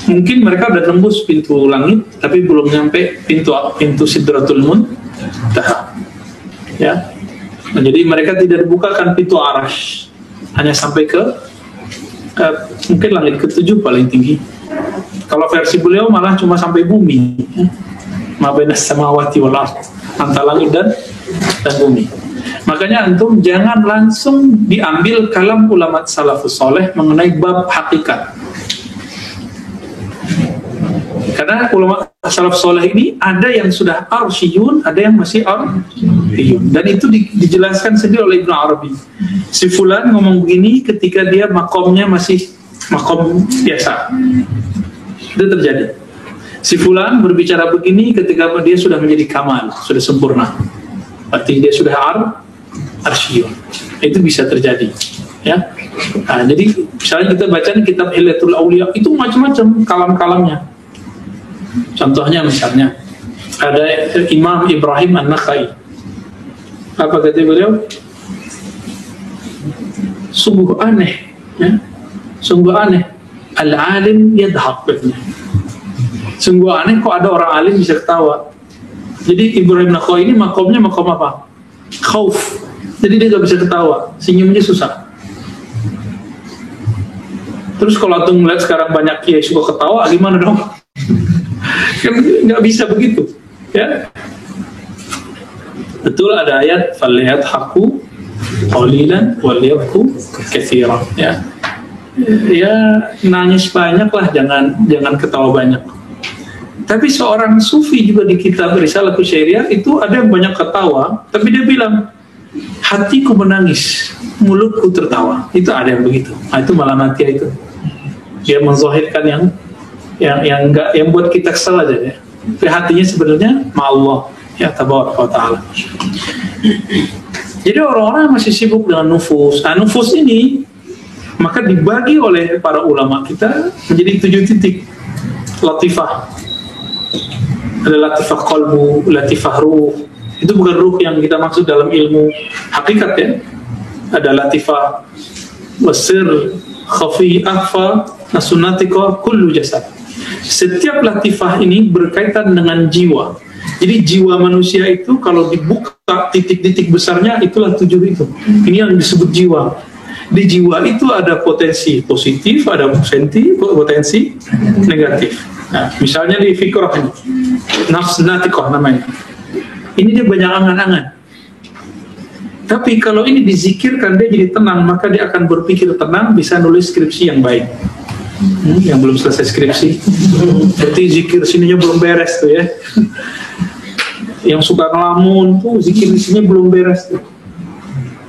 Mungkin mereka udah nembus pintu langit, tapi belum nyampe pintu Sidratul Muntaha. Ya, nah, jadi mereka tidak dibukakan pintu Arash, hanya sampai ke mungkin langit ke-7 paling tinggi. Kalau versi beliau malah cuma sampai bumi, ma bainas samawati wal ardh, antara langit dan bumi. Makanya antum jangan langsung diambil kalam ulama salafus soleh mengenai bab hakikat. Karena ulama salaf soleh ini ada yang sudah arsyiyun, ada yang masih ardhiyun, dan itu dijelaskan sendiri oleh Ibnu Arabi. Si fulan ngomong begini ketika dia makomnya masih makom biasa, itu terjadi. Si fulan berbicara begini ketika dia sudah menjadi kamal, sudah sempurna, berarti dia sudah arsyiyun. Itu bisa terjadi, ya. Nah, jadi misalnya kita baca kitab Hilyatul Auliya, itu macam-macam kalam-kalamnya. Contohnya misalnya ada Imam Ibrahim An-Nakhai, apa kata beliau? Sungguh aneh, ya? Sungguh aneh, al-alim yadhaq. Sungguh aneh kok ada orang alim bisa ketawa. Jadi Ibrahim An-Nakhai ini makomnya makom apa? Khauf. Jadi dia gak bisa ketawa, senyumnya susah. Terus kalau antum melihat sekarang banyak kiai suka ketawa, gimana dong? Kan nggak bisa begitu, ya. Betul ada ayat falyadhaku qalilan walyabku katsiran, ya. Ya nangis banyak lah, jangan ketawa banyak. Tapi seorang sufi juga di kitab Risalah Kusyairiyah itu ada yang banyak ketawa, tapi dia bilang hatiku menangis, mulutku tertawa. Itu ada yang begitu. Nah, itu malah mati itu. Dia menzahirkan yang buat kita kesal aja, ya. Tapi hatinya sebenarnya ma'allah, ya, tabaraka wa ta'ala. Jadi orang-orang masih sibuk dengan nufus. Nah, nufus ini maka dibagi oleh para ulama kita menjadi 7 titik. Latifah, ada latifah qalbu, latifah ruh. Itu bukan ruh yang kita maksud dalam ilmu hakikat, ya. Ada latifah wasir, khafi, akhfa, nasunatika, kullu jasad. Setiap latifah ini berkaitan dengan jiwa. Jadi jiwa manusia itu kalau dibuka titik-titik besarnya, itulah 7 itu. Ini yang disebut jiwa. Di jiwa itu ada potensi positif, ada potensi negatif. Nah, misalnya di fikrah ini, nafs natiqah namanya. Ini dia banyak angan-angan. Tapi kalau ini dizikirkan, dia jadi tenang, maka dia akan berpikir tenang, bisa nulis skripsi yang baik. Yang belum selesai skripsi, berarti zikir sininya belum beres tuh, ya. Yang suka ngelamun tuh zikir di sini belum beres tuh.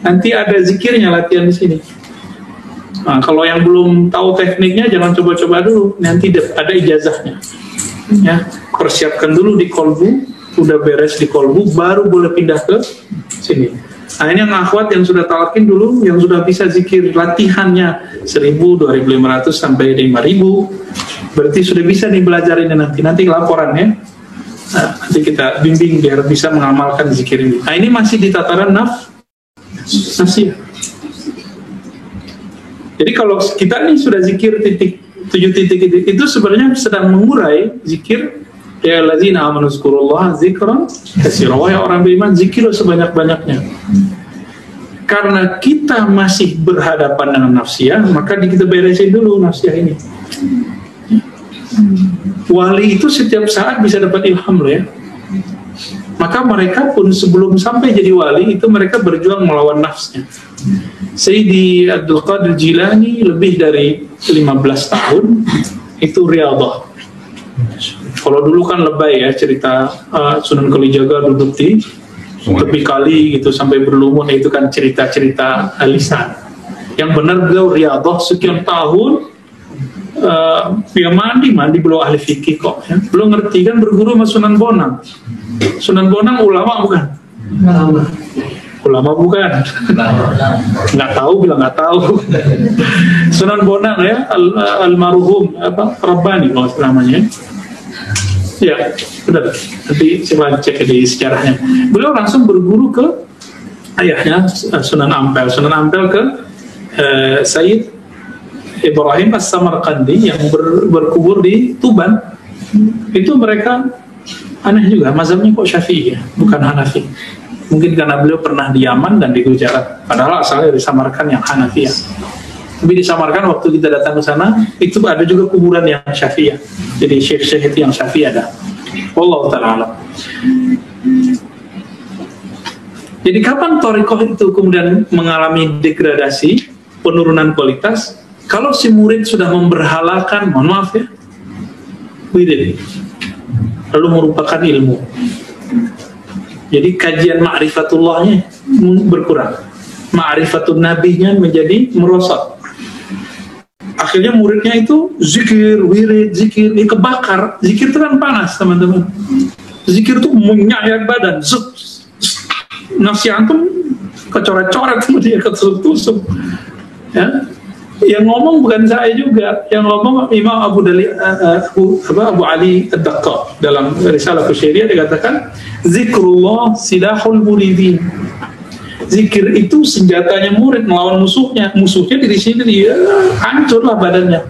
Nanti ada zikirnya latihan di sini. Nah, kalau yang belum tahu tekniknya jangan coba-coba dulu, nanti ada ijazahnya. Ya, persiapkan dulu di kolbu, udah beres di kolbu, baru boleh pindah ke sini. Nah, ini yang akhwat yang sudah talakin dulu, yang sudah bisa zikir latihannya 1.000, 2.500 sampai 5.000, berarti sudah bisa nih belajar ini nanti laporan, ya. Nah, nanti kita bimbing biar bisa mengamalkan zikir ini. Nah, ini masih di tataran nafsiyah. Jadi kalau kita ini sudah zikir 7 titik itu sebenarnya sedang mengurai zikir Ya allazina amanu zkurullaha dzikran katsiran, wahai orang beriman, zikirlah sebanyak-banyaknya. Karena kita masih berhadapan dengan nafsiyah, maka kita beresin dulu nafsiyah ini. Wali itu setiap saat bisa dapat ilham loh ya. Maka mereka pun sebelum sampai jadi wali itu mereka berjuang melawan nafsnya. Sayyidi Abdul Qadir Jilani lebih dari 15 tahun itu riyadhah. Kalau dulu kan lebay ya cerita Sunan Kalijaga duduk di tepi kali gitu sampai berlumut, itu kan cerita-cerita lisan. Yang benar beliau riyadhah sekian tahun, dia mandi belum ahli fikih kok ya. Belum ngerti kan, berguru sama Sunan Bonang. Sunan Bonang ulama bukan? Ulama bukan? Nggak tahu, bilang nggak tahu. Sunan Bonang ya, almarhum Rabbani kalau namanya. Ya, benar. Nanti coba cek di sejarahnya. Beliau langsung berguru ke ayahnya Sunan Ampel. Sunan Ampel ke Sayyid Ibrahim As-Samarqandi yang berkubur di Tuban. Itu mereka aneh juga, mazhabnya kok Syafi'i ya, bukan Hanafi. Mungkin karena beliau pernah di Yaman dan di Gujarat, padahal asalnya dari Samarkand yang Hanafi ya. Tapi di Samarkand waktu kita datang ke sana, itu ada juga kuburan yang Syafi'i. Jadi syekh-syekh itu yang Syafi'i ada. Wallahu ta'ala. Jadi kapan thariqah itu kemudian mengalami degradasi, penurunan kualitas? Kalau si murid sudah memberhalakan, mohon maaf ya, wirid, lalu merupakan ilmu. Jadi kajian ma'rifatullahnya berkurang, ma'rifatun nabinya menjadi merosot. Akhirnya muridnya itu zikir, wirid, zikir, ini kebakar. Zikir itu kan panas teman-teman. Zikir itu menyayat badan, nafsi antum kecoret-coret sama dia, ketusuk-tusuk. Ya. Yang ngomong bukan saya juga, yang ngomong Imam Abu Ali Ad-Daqqaq dalam Risalah Kusyairiyah dikatakan zikrullah silahul muridin. Zikir itu senjatanya murid melawan musuhnya. Musuhnya di sini dia hancurlah badannya.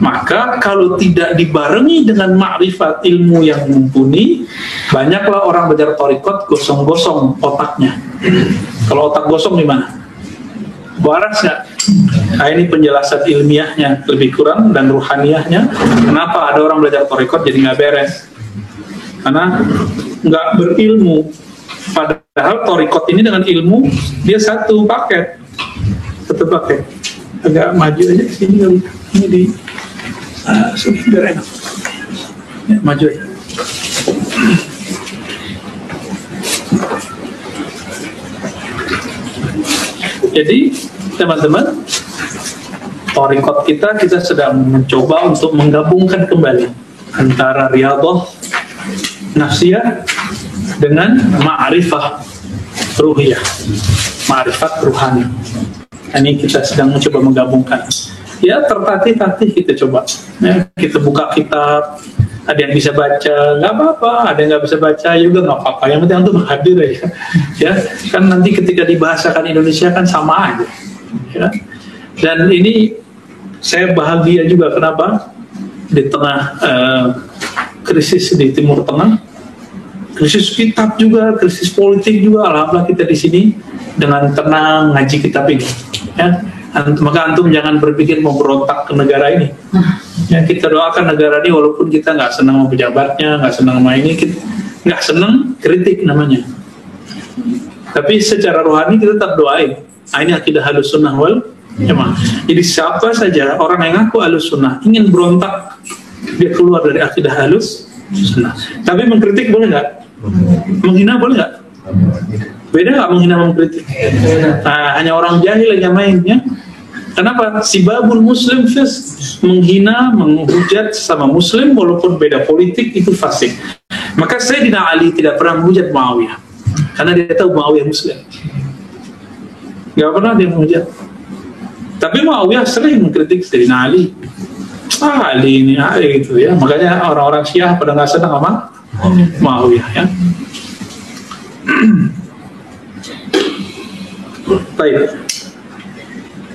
Maka kalau tidak dibarengi dengan makrifat ilmu yang mumpuni, banyaklah orang belajar thariqat gosong-gosong otaknya. Kalau otak gosong di mana? Waras nggak? Nah, ini penjelasan ilmiahnya lebih kurang dan ruhaniyahnya. Kenapa ada orang belajar thariqat jadi nggak beres? Karena nggak berilmu. Padahal thariqat ini dengan ilmu dia satu paket. Agak maju aja ke sini kali. Ini di sini biar enak. Ya, maju aja. Jadi teman-teman, thariqat kita sedang mencoba untuk menggabungkan kembali antara riyadhah nafsiyah dengan ma'rifah ruhiyah, ma'rifat ruhani. Ini kita sedang mencoba menggabungkan. Ya tertatih-tatih kita coba. Ya, kita buka kitab, ada yang bisa baca, nggak apa-apa. Ada yang nggak bisa baca juga nggak apa-apa. Yang penting antum hadir ya. Ya, kan nanti ketika dibahasakan Indonesia kan sama aja. Ya. Dan ini saya bahagia juga, kenapa? Di tengah krisis di Timur Tengah, krisis kitab juga, krisis politik juga, alhamdulillah kita di sini dengan tenang ngaji kitab ini. Ya. Maka antum jangan berpikir mau berontak ke negara ini. Ya, kita doakan negara ini walaupun kita nggak senang sama pejabatnya, nggak senang sama ini, nggak senang kritik namanya. Tapi secara rohani kita tetap doain. Ini akidah Ahlus Sunnah wal Jamaah. Jadi siapa saja orang yang ngaku Ahlus Sunnah ingin berontak, dia keluar dari akidah Ahlus Sunnah. Tapi mengkritik boleh nggak? Menghina boleh nggak? Beda nggak menghina mengkritik? Nah, hanya orang jahil yang mainnya. Kenapa? Sibabul muslim fis, menghina, menghujat sama muslim walaupun beda politik itu fasik. Maka Sayyidina Ali tidak pernah menghujat Muawiyah karena dia tahu Muawiyah muslim. Gak pernah dia menghujat. Tapi Muawiyah sering mengkritik Sayyidina Ali. Ali ini Ali gitu ya. Makanya orang-orang Syiah pada nggak senang sama Muawiyah ya. Baik.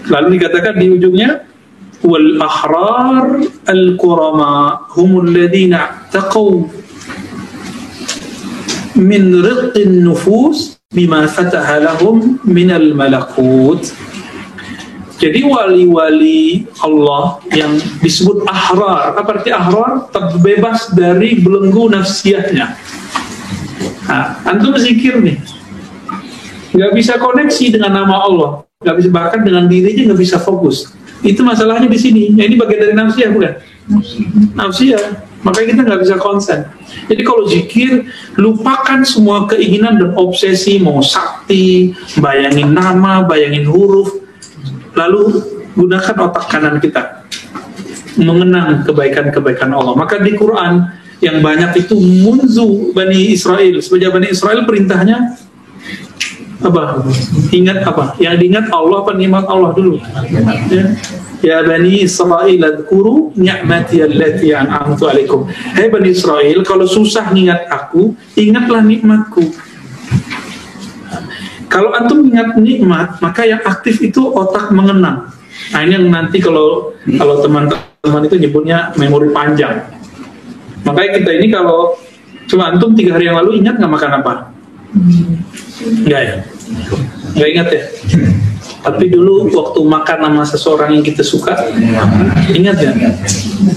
Lalu dikatakan di ujungnya wal ahrar al qurama humul ladzina taqaw min riqqin nufus bima fataha lahum minal malakut. Jadi wali-wali Allah yang disebut ahrar, apa arti ahrar? Terbebas dari belenggu nafsiyahnya. Nah, antum zikir nih, nggak bisa koneksi dengan nama Allah, nggak bisa, bahkan dengan dirinya nggak bisa fokus. Itu masalahnya di sini. Nah, ini bagian dari nafsiyah bukan? Nafsiyah. Makanya kita nggak bisa konsen. Jadi kalau zikir, lupakan semua keinginan dan obsesi, mau sakti, bayangin nama, bayangin huruf, lalu gunakan otak kanan kita mengenang kebaikan-kebaikan Allah. Maka di Quran yang banyak itu munzu Bani Israel. Semenjak Bani Israel perintahnya apa? Ingat apa? Yang diingat Allah apa nikmat Allah dulu? Ya Bani Israel adhkuru ni'mati allati an'amtu alaikum. Hai Bani Israel, kalau susah ingat aku, ingatlah nikmatku. Kalau antum ingat nikmat, maka yang aktif itu otak mengenang. Nah, ini yang nanti kalau teman-teman itu nyebutnya memori panjang. Makanya kita ini kalau cuma antum 3 hari yang lalu ingat nggak makan apa? Enggak ya? Nggak ingat ya? Tapi dulu waktu makan sama seseorang yang kita suka, ingat ya?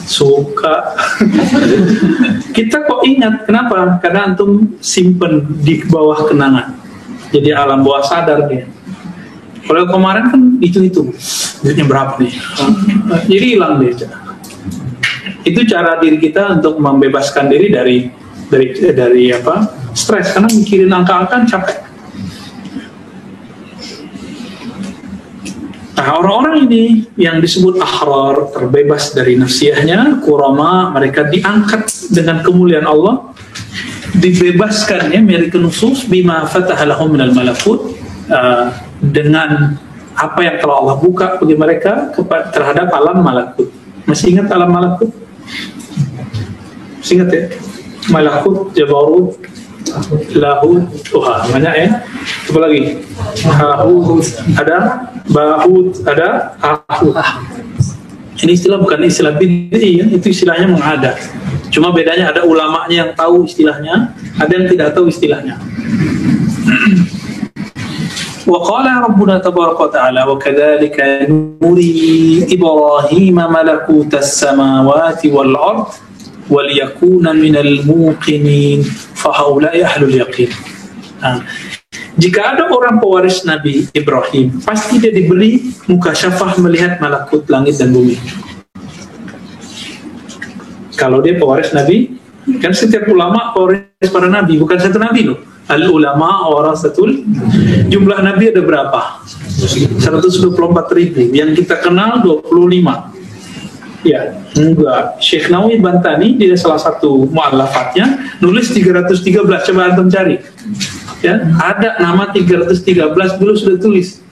Suka. Kita kok ingat, kenapa? Karena antum simpen di bawah kenangan. Jadi alam bawah sadar dia. Kalau kemarin kan itu duitnya berapa nih? Jadi hilang dia. Itu cara diri kita untuk membebaskan diri dari apa? Stres, karena mikirin angka-angka capek. Nah, orang-orang ini yang disebut ahrar, terbebas dari nafsiyahnya, kurama, mereka diangkat dengan kemuliaan Allah, dibebaskannya mereka nusus bima fataha lahum minal malakut, dengan apa yang telah Allah buka bagi mereka terhadap alam malakut. Masih ingat alam malakut? Masih ingat ya? Malakut, Jabarut, Lahut, Tuhan, banyak ya. Apa lagi? Hahut, ada Bahut, ada Ahut. Ini istilah bukan istilah bid'i ya, itu istilahnya mengada. Cuma bedanya ada ulamanya yang tahu istilahnya, ada yang tidak tahu istilahnya. Wa qala rabbuna tabaraka wa ta'ala wa kadzalika nuri Ibrahima malakutas samawati wal ard wal yakuna minal muqinin fa haula'i ahlul yaqin. Jika ada orang pewaris Nabi Ibrahim, pasti dia diberi mukasyafah melihat malakut langit dan bumi. Kalau dia pewaris Nabi, kan setiap ulama pewaris para Nabi, bukan satu Nabi loh. Al-ulama warasatul, jumlah Nabi ada berapa? 124.000, yang kita kenal 25. Ya, enggak. Syekh Nawawi Bantani, dia salah satu mu'allafatnya, nulis 313, coba antum cari. Ya, ada nama 313 dulu sudah tulis.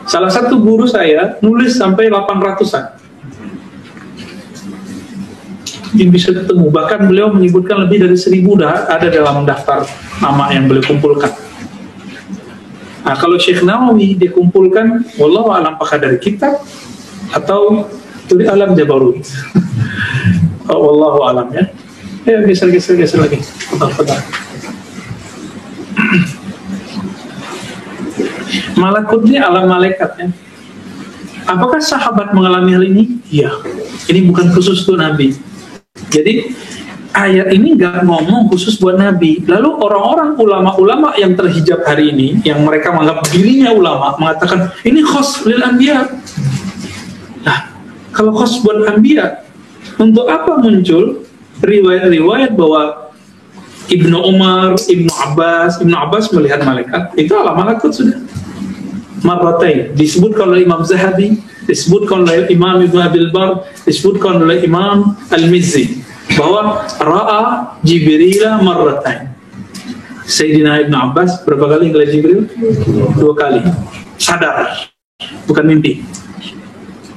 Salah satu guru saya nulis sampai 800-an. Yang bisa ketemu, bahkan beliau menyebutkan lebih dari 1000 ada dalam daftar nama yang beliau kumpulkan. Nah, kalau Syekh Nawawi dikumpulkan, wallahu a'lam apakah dari kitab atau dari alam Jabarut. Wallahu a'lam ya. Ya, geser lagi. Fadal. Malakut ini alam malaikat ya. Apakah sahabat mengalami hal ini? Iya. Ini bukan khusus untuk Nabi. Jadi ayat ini nggak ngomong khusus buat Nabi. Lalu orang-orang ulama-ulama yang terhijab hari ini, yang mereka menganggap dirinya ulama, mengatakan ini khos lil anbiya. Nah, kalau khos buat anbiya, untuk apa muncul riwayat-riwayat bahwa Ibnu Umar, Ibnu Abbas melihat malaikat? Itu alam malakut sudah. Marratain disebutkan oleh Imam Zahabi, disebutkan oleh Imam Ibn Abil Bar, disebutkan oleh Imam Al-Mizzi bahwa ra'a Jibril marratain. Sayyidina Ibn Abbas berapa kali ngelihat Jibril? 2 kali. Sadar, bukan mimpi.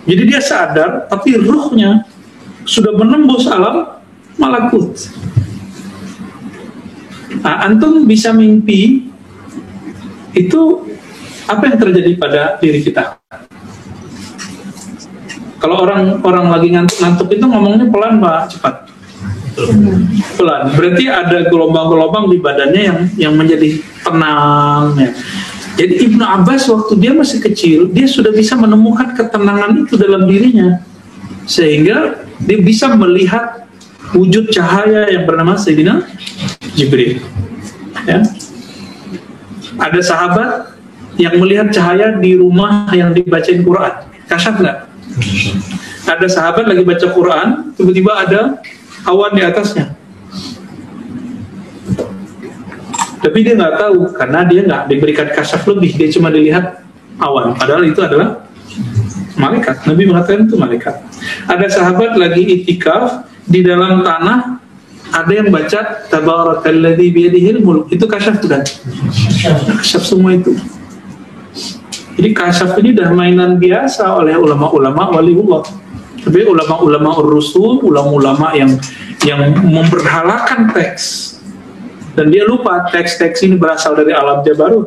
Jadi dia sadar, tapi ruhnya sudah menembus alam malakut. Nah, antum bisa mimpi, itu apa yang terjadi pada diri kita? Kalau orang lagi ngantuk itu ngomongnya pelan Pak, cepat. Pelan. Berarti ada gelombang-gelombang di badannya yang menjadi tenang ya. Jadi Ibnu Abbas waktu dia masih kecil, dia sudah bisa menemukan ketenangan itu dalam dirinya, sehingga dia bisa melihat wujud cahaya yang bernama Sayyidina Jibril. Ya. Ada sahabat yang melihat cahaya di rumah yang dibacain Quran, kasyaf nggak? Ada sahabat lagi baca Quran, tiba-tiba ada awan di atasnya. Tapi dia nggak tahu, karena dia nggak diberikan kasyaf lebih, dia cuma dilihat awan. Padahal itu adalah malaikat. Nabi mengatakan itu malaikat. Ada sahabat lagi itikaf di dalam tanah, ada yang baca Tabarakalladzi biyadihil mulk. Itu kasyaf bukan? Kasyaf semua itu. Jadi kasyaf ini dah mainan biasa oleh ulama-ulama waliullah. Tapi ulama-ulama Rasul, ulama-ulama yang memberhalakan teks. Dan dia lupa teks-teks ini berasal dari alam Jabarut,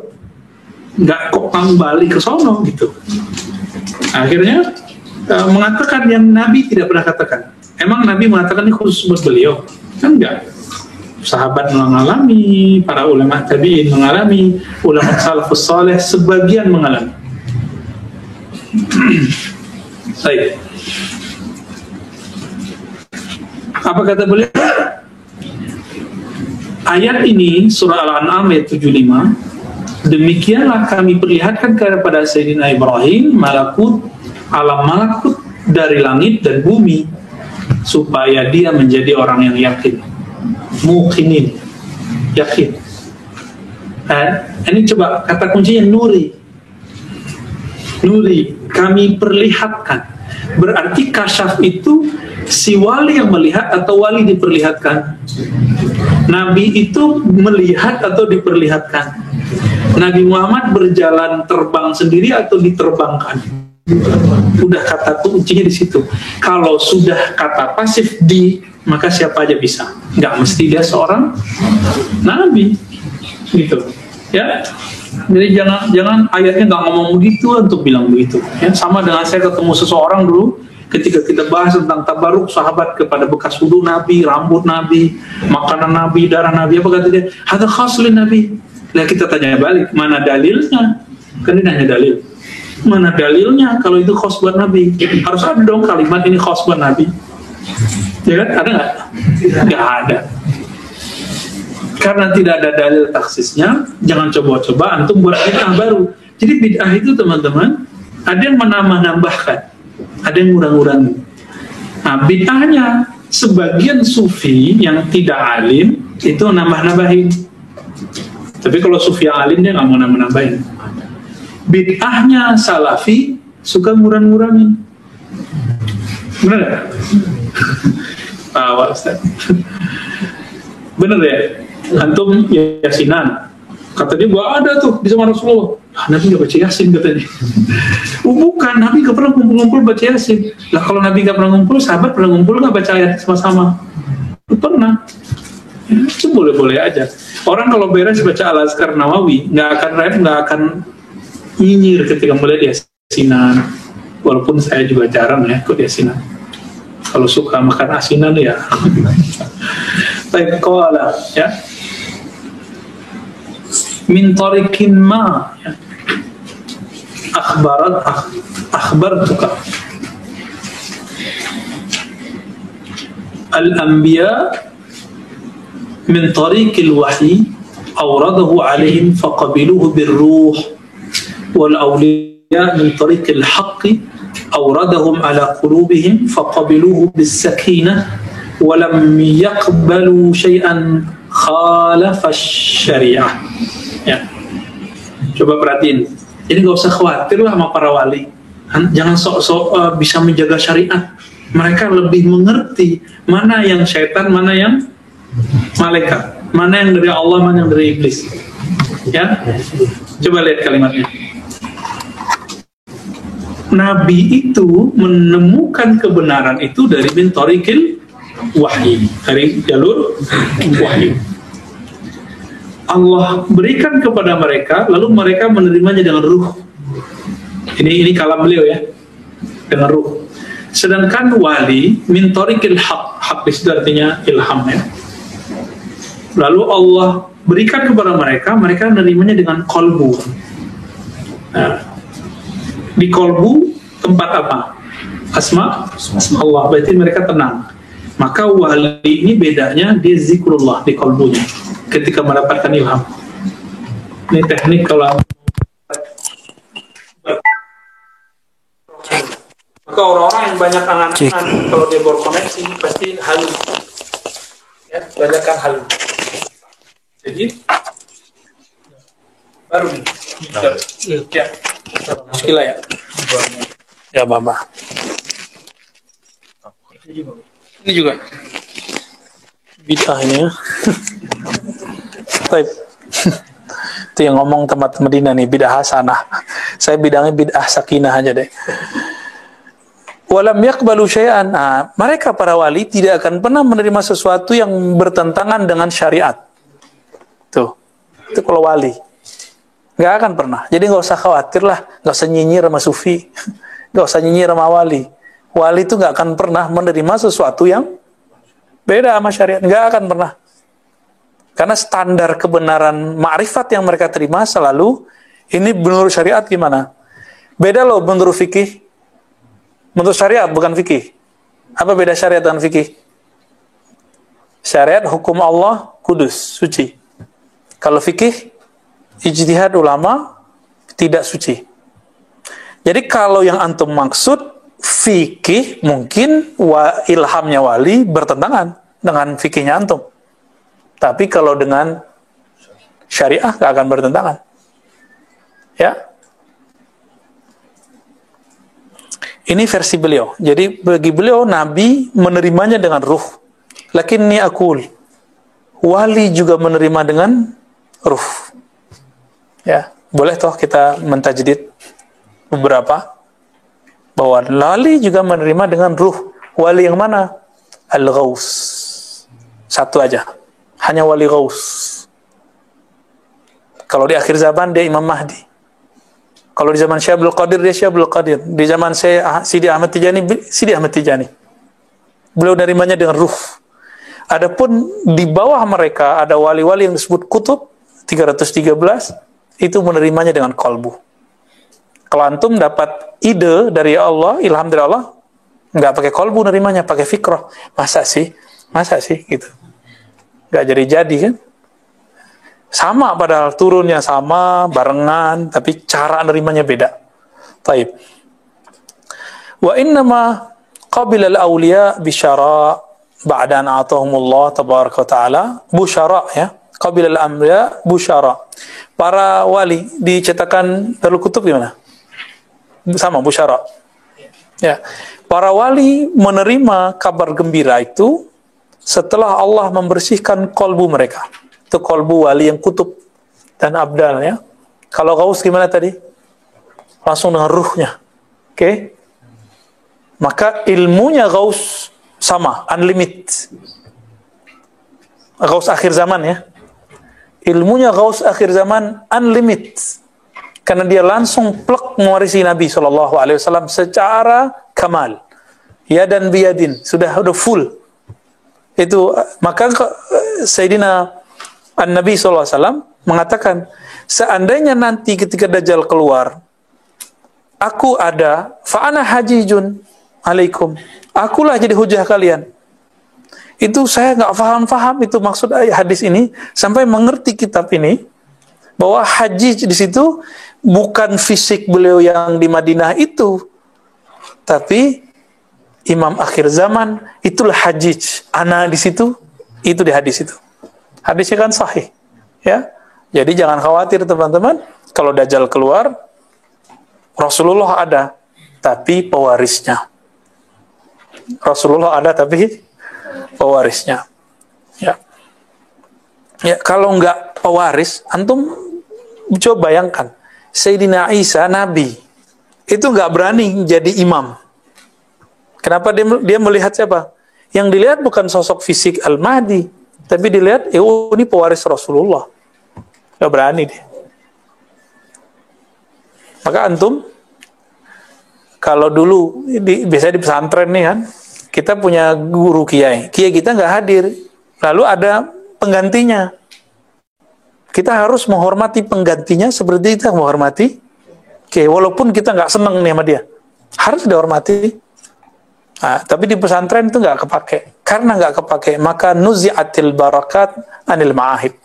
nggak kok kembali ke sono gitu. Akhirnya mengatakan yang Nabi tidak pernah katakan. Emang Nabi mengatakan ini khusus buat beliau? Kan enggak. Sahabat mengalami, para ulama tabi'in mengalami, ulama salafus saleh sebagian mengalami. Baik. Apa kata beliau? Ayat ini surah Al-An'am ayat 75, demikianlah kami perlihatkan kepada Sayyidina Ibrahim alam malakut dari langit dan bumi, supaya dia menjadi orang yang yakin, muqinin, yakin. Ini coba kata kuncinya nuri, kami perlihatkan. Berarti kasyaf itu si wali yang melihat atau wali diperlihatkan? Nabi itu melihat atau diperlihatkan? Nabi Muhammad berjalan terbang sendiri atau diterbangkan? Udah kata kuncinya di situ. Kalau sudah kata pasif di, maka siapa aja bisa. Nggak mesti dia seorang Nabi, gitu. Ya. Jadi jangan ayatnya nggak ngomong begitu untuk bilang begitu. Ya, sama dengan saya ketemu seseorang dulu, ketika kita bahas tentang tabaruk sahabat kepada bekas wudu Nabi, rambut Nabi, makanan Nabi, darah Nabi, apa kata dia? Hadza khas lin Nabi. Lah kita tanya balik, mana dalilnya? Kan dia nanya dalil. Mana dalilnya kalau itu khas buat Nabi? Harus ada dong kalimat ini khas buat Nabi. Ya kan? Ada nggak? Nggak ada. Karena tidak ada dalil taksisnya, jangan coba-coba antum buat bid'ah baru. Jadi bid'ah itu teman-teman, ada yang menambah-nambahkan, ada yang ngurang-ngurangi. Nah, bid'ahnya sebagian sufi yang tidak alim itu nambah-nambahin. Tapi kalau sufi yang alim dia nggak mau nambah-nambahin. Bid'ahnya salafi suka ngurang-ngurangin. Benar nggak? Ustaz. Benar ya? Antum yasinan, kata dia gua ada tuh di zaman Rasulullah. Nabi nggak baca yasin katanya. Bukan, Nabi nggak pernah ngumpul-ngumpul baca yasin. Lah kalau Nabi nggak pernah ngumpul, sahabat pernah ngumpul nggak baca ayat sama-sama? Pernah. Itu boleh-boleh aja. Orang kalau beres baca Al-Azkar Nawawi nggak akan nyinyir ketika melihat yasinan. Walaupun saya juga jarang ya ikut yasinan. Kalau suka makan asinan ya. Baik, qala ya. Min tariqin ma ya. akhbartuka al-anbiya min tariqil wahyi awradahu alaihim faqabiluhu birruh wal awliya min tariqil haqqi awradahum ala qulubihim faqabiluhu bis sakinah walam yaqbalu syai'an khalafa syariah. Ya. Coba perhatiin. Jadi gak usah khawatir lah sama para wali. Jangan sok-sok bisa menjaga syariat. Mereka lebih mengerti mana yang syaitan, mana yang malaikat, mana yang dari Allah, mana yang dari iblis. Ya. Coba lihat kalimatnya. Nabi itu menemukan kebenaran itu dari min tariqil wahyi, dari jalur wahyu. Allah berikan kepada mereka, lalu mereka menerimanya dengan ruh. Ini kalam beliau ya, dengan ruh. Sedangkan wali min tariqil haq, hak di situ artinya ilham ya. Lalu Allah berikan kepada mereka, mereka menerimanya dengan kolbu. Nah, di kolbu tempat apa? Asma Allah, berarti mereka tenang. Maka wali ini bedanya dia zikrullah di kolbunya ketika mendapatkan ilham. Ini teknik kalau maka orang-orang yang banyak angan-angan kalau dia berkoneksi pasti halu ya, banyakkan halu. Jadi baru nih ya muskilah ya mama ini juga bid'ahnya baik. Itu yang ngomong tempat Medina nih, bid'ah hasanah. Saya bidangnya bid'ah sakinah aja deh. Walam yaqbalu syai'an. Nah, mereka para wali tidak akan pernah menerima sesuatu yang bertentangan dengan syariat. Tuh. Itu kalau wali. Nggak akan pernah. Jadi nggak usah khawatir lah, nggak usah nyinyir sama sufi, nggak usah nyinyir sama wali. Wali itu nggak akan pernah menerima sesuatu yang beda sama syariat. Nggak akan pernah. Karena standar kebenaran ma'rifat yang mereka terima selalu ini menurut syariat gimana? Beda loh menurut fikih. Menurut syariat bukan fikih. Apa beda syariat dan fikih? Syariat hukum Allah kudus, suci. Kalau fikih ijtihad ulama tidak suci. Jadi kalau yang antum maksud fikih mungkin ilhamnya wali bertentangan dengan fikihnya antum. Tapi kalau dengan syariah nggak akan bertentangan. Ya. Ini versi beliau. Jadi bagi beliau Nabi menerimanya dengan ruh. Lakinni aqul, wali juga menerima dengan ruh. Ya, boleh toh kita mentajdid beberapa bahwa wali juga menerima dengan ruh. Wali yang mana? Al-Ghaus. Satu aja. Hanya wali Ghaus. Kalau di akhir zaman dia Imam Mahdi. Kalau di zaman Syekh Abdul Qadir dia Syekh Abdul Qadir. Di zaman Sidi Ahmad Tijani Sidi Ahmad Tijani. Beliau nerimanya dengan ruh. Adapun di bawah mereka ada wali-wali yang disebut kutub 313 itu menerimanya dengan qalbu. Kalau antum dapat ide dari Allah, ilham dari Allah, nggak pakai qalbu nerimanya, pakai fikrah. Masa sih gitu. Nggak jadi kan? Sama padahal turunnya sama, barengan, tapi cara nerimanya beda. Taib. Wa innama qabila al-awliya bisyara ba'da an atahumullah tabaraka wa ta'ala busyara ya. Qabila al-awliya busyara. Para wali dicetakan Darul Kutub gimana? Sama busyara. Ya. Para wali menerima kabar gembira itu setelah Allah membersihkan kolbu mereka. Itu kolbu wali yang kutub dan abdal ya. Kalau Ghaus gimana tadi? Langsung dengan ruhnya. Oke? Maka ilmunya Ghaus sama, unlimited. Ghaus akhir zaman ya. Ilmunya Ghaus akhir zaman unlimited. Karena dia langsung plek mewarisi Nabi SAW secara kamal. Yadan biyadin. Sudah full. Itu maka Sayyidina An-Nabi SAW mengatakan, seandainya nanti ketika Dajjal keluar, aku ada, fa'ana hajijun alaikum. Akulah jadi hujah kalian. Itu saya nggak paham itu maksud hadis ini, sampai mengerti kitab ini, bahwa haji di situ bukan fisik beliau yang di Madinah itu, tapi imam akhir zaman, itulah hajij. Ana di situ, itu di hadis itu. Hadisnya kan sahih, ya. Jadi jangan khawatir teman-teman, kalau Dajjal keluar, Rasulullah ada, tapi pewarisnya. Rasulullah ada, tapi pewarisnya. Ya. Ya, kalau enggak pewaris, antum coba bayangkan, Sayyidina Isa Nabi itu enggak berani jadi imam. Kenapa dia melihat siapa? Yang dilihat bukan sosok fisik Al-Mahdi, tapi dilihat, ini pewaris Rasulullah. Gak berani dia. Maka antum, kalau dulu, biasanya di pesantren nih kan, Kita punya guru kiai kita nggak hadir, lalu ada penggantinya. Kita harus menghormati penggantinya seperti kita menghormati kiai, walaupun kita nggak seneng nih sama dia, harus dihormati. Nah, tapi di pesantren itu nggak kepake. Karena nggak kepake, maka nuzi'atil barakat anil ma'ahid.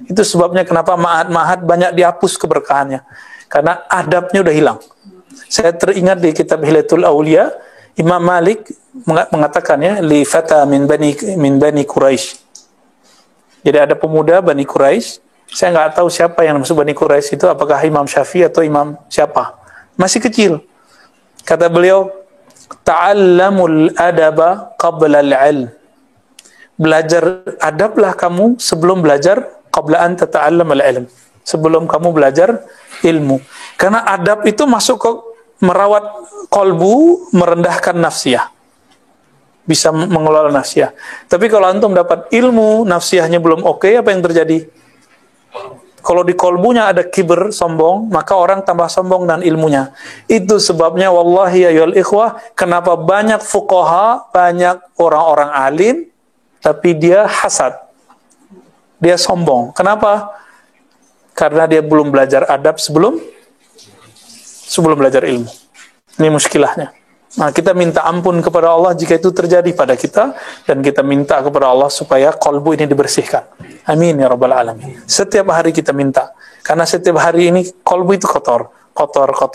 Itu sebabnya kenapa ma'ahad banyak dihapus keberkahannya. Karena adabnya udah hilang. Saya teringat di kitab Hilatul Aulia, Imam Malik mengatakannya, li fata min bani Quraisy. Jadi ada pemuda Bani Quraisy. Saya nggak tahu siapa yang masuk Bani Quraisy itu, apakah Imam Syafi'i atau Imam siapa. Masih kecil. Kata beliau, ta'allamul adaba qabla al-'ilm. Belajar adablah kamu sebelum belajar, qabla an tata'allam al-'ilm. Sebelum kamu belajar ilmu. Karena adab itu masuk ke merawat kolbu, merendahkan nafsiyah. Bisa mengelola nafsiyah. Tapi kalau antum dapat ilmu, nafsiyahnya belum oke, apa yang terjadi? Kalau di kolbunya ada kibir, sombong, maka orang tambah sombong dan ilmunya. Itu sebabnya, wallahi ya ayyuhal ikhwah, kenapa banyak fuqaha, banyak orang-orang alim, tapi dia hasad. Dia sombong. Kenapa? Karena dia belum belajar adab sebelum belajar ilmu. Ini muskilahnya. Nah, kita minta ampun kepada Allah jika itu terjadi pada kita, dan kita minta kepada Allah supaya kolbu ini dibersihkan. Amin ya rabbal alamin. Setiap hari kita minta, karena setiap hari ini kolbu itu kotor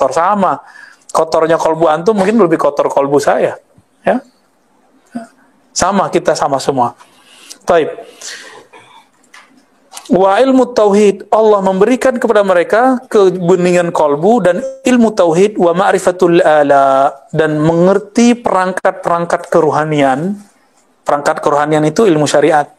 sama. Kotornya kolbu antum mungkin lebih kotor kolbu saya, ya. Sama, kita sama semua. Baik. Wa ilmu tauhid, Allah memberikan kepada mereka kebeningan kolbu dan ilmu tauhid, wa ma'rifatul ala, dan mengerti perangkat kerohanian. Perangkat kerohanian itu ilmu syariat.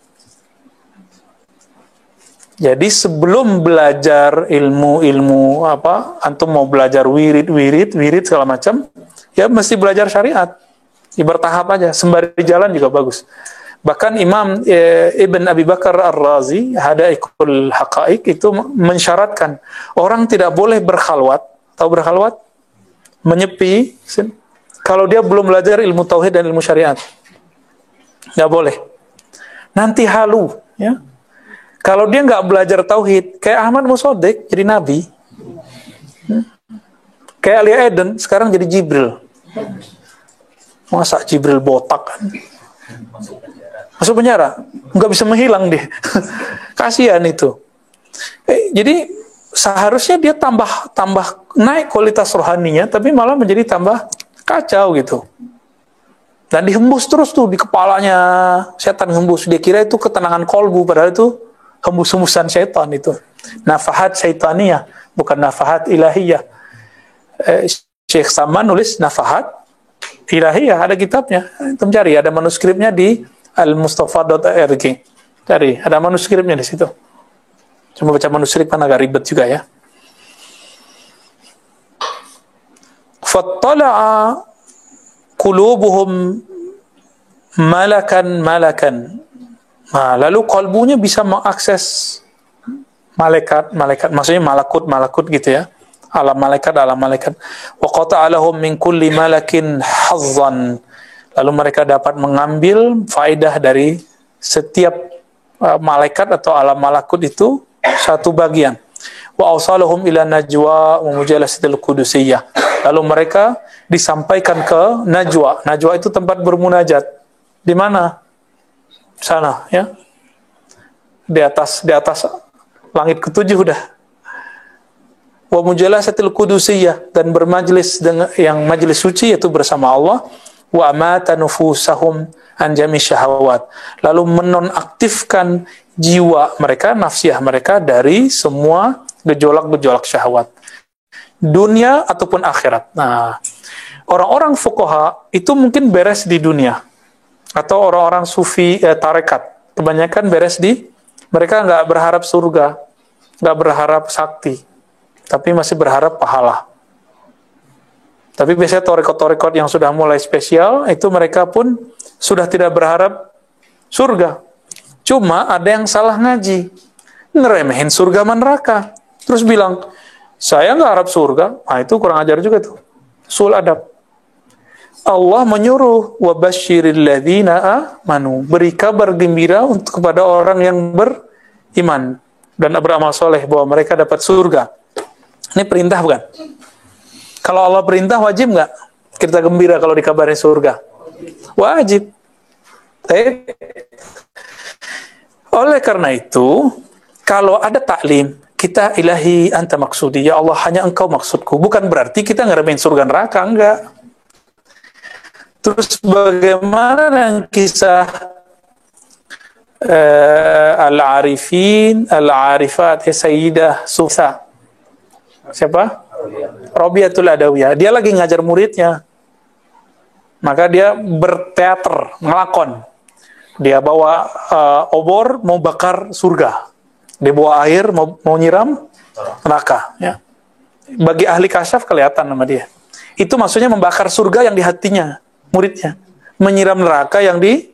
Jadi sebelum belajar ilmu apa, antum mau belajar wirid segala macam, ya mesti belajar syariat. Bertahap aja, sembari jalan juga bagus. Bahkan Imam Ibn Abi Bakar Ar-Razi, Hadaiqul Haqaiq, itu mensyaratkan orang tidak boleh berkhalwat. Tahu berkhalwat? Menyepi kalau dia belum belajar ilmu tauhid dan ilmu syariat. Nggak boleh. Nanti halu, ya. Kalau dia nggak belajar tauhid, kayak Ahmad Musodik jadi nabi. Kayak Ali Eden sekarang jadi Jibril. Masa Jibril botak kan? Masuk penjara, nggak bisa menghilang dia. Kasihan itu. Jadi seharusnya dia tambah naik kualitas rohaninya, tapi malah menjadi tambah kacau gitu. Dan dihembus terus tuh di kepalanya, setan hembus. Dia kira itu ketenangan kolbu, padahal itu hembus-hembusan setan itu. Nafahat syaitaniah, bukan nafahat ilahiyah. Syekh Saman nulis nafahat ilahiyah, ada kitabnya. Kita cari, ada manuskripnya di al-mustafa.org. Cari, ada manuskripnya di situ. Cuma baca manuskrip kan agak ribet juga ya. Fattala'a qulubuhum malakan. Nah, lalu kalbunya bisa mengakses malaikat, maksudnya malakut gitu ya. Alam malaikat. Wa qata'alahum min kulli malakin hazzan. Lalu mereka dapat mengambil faedah dari setiap malaikat atau alam malakut itu satu bagian. Wa awsalahum ila najwa wa mujalasatil qudusiyah. Lalu mereka disampaikan ke najwa. Najwa itu tempat bermunajat. Di mana? Sana, ya. Di atas langit ketujuh udah. Wa mujalasatil qudusiyah, dan bermajlis dengan yang majlis suci yaitu bersama Allah. Wa amata nufusahum an jami syahawat. Lalu menonaktifkan jiwa mereka, nafsiyah mereka dari semua gejolak-gejolak syahwat, dunia ataupun akhirat. Nah, orang-orang fuqaha itu mungkin beres di dunia, atau orang-orang sufi tarekat kebanyakan beres di, mereka nggak berharap surga, nggak berharap sakti, tapi masih berharap pahala. Tapi biasanya torekot-torekot yang sudah mulai spesial, itu mereka pun sudah tidak berharap surga. Cuma ada yang salah ngaji, ngeremehin surga sama neraka. Terus bilang, saya nggak harap surga. Nah, itu kurang ajar juga tuh. Sul adab. Allah menyuruh wabashiril ladzina amanu, beri kabar gembira untuk kepada orang yang beriman dan beramal soleh bahwa mereka dapat surga. Ini perintah bukan? Kalau Allah perintah wajib nggak kita gembira kalau dikabarin surga? Wajib. Oleh karena itu, kalau ada taklim, kita ilahi anta maksudi, ya Allah hanya engkau maksudku. Bukan berarti kita ngeremehin surga neraka, enggak. Terus bagaimana dengan kisah al-arifin, al-arifat, Sayyidah Susa? Siapa? Rabiatul Adawiyah. Dia lagi ngajar muridnya. Maka dia berteater, ngelakon. Dia bawa obor, mau bakar surga. Dia bawa air, mau nyiram neraka. Ya. Bagi ahli kasyaf kelihatan sama dia. Itu maksudnya membakar surga yang di hatinya, muridnya. Menyiram neraka yang di...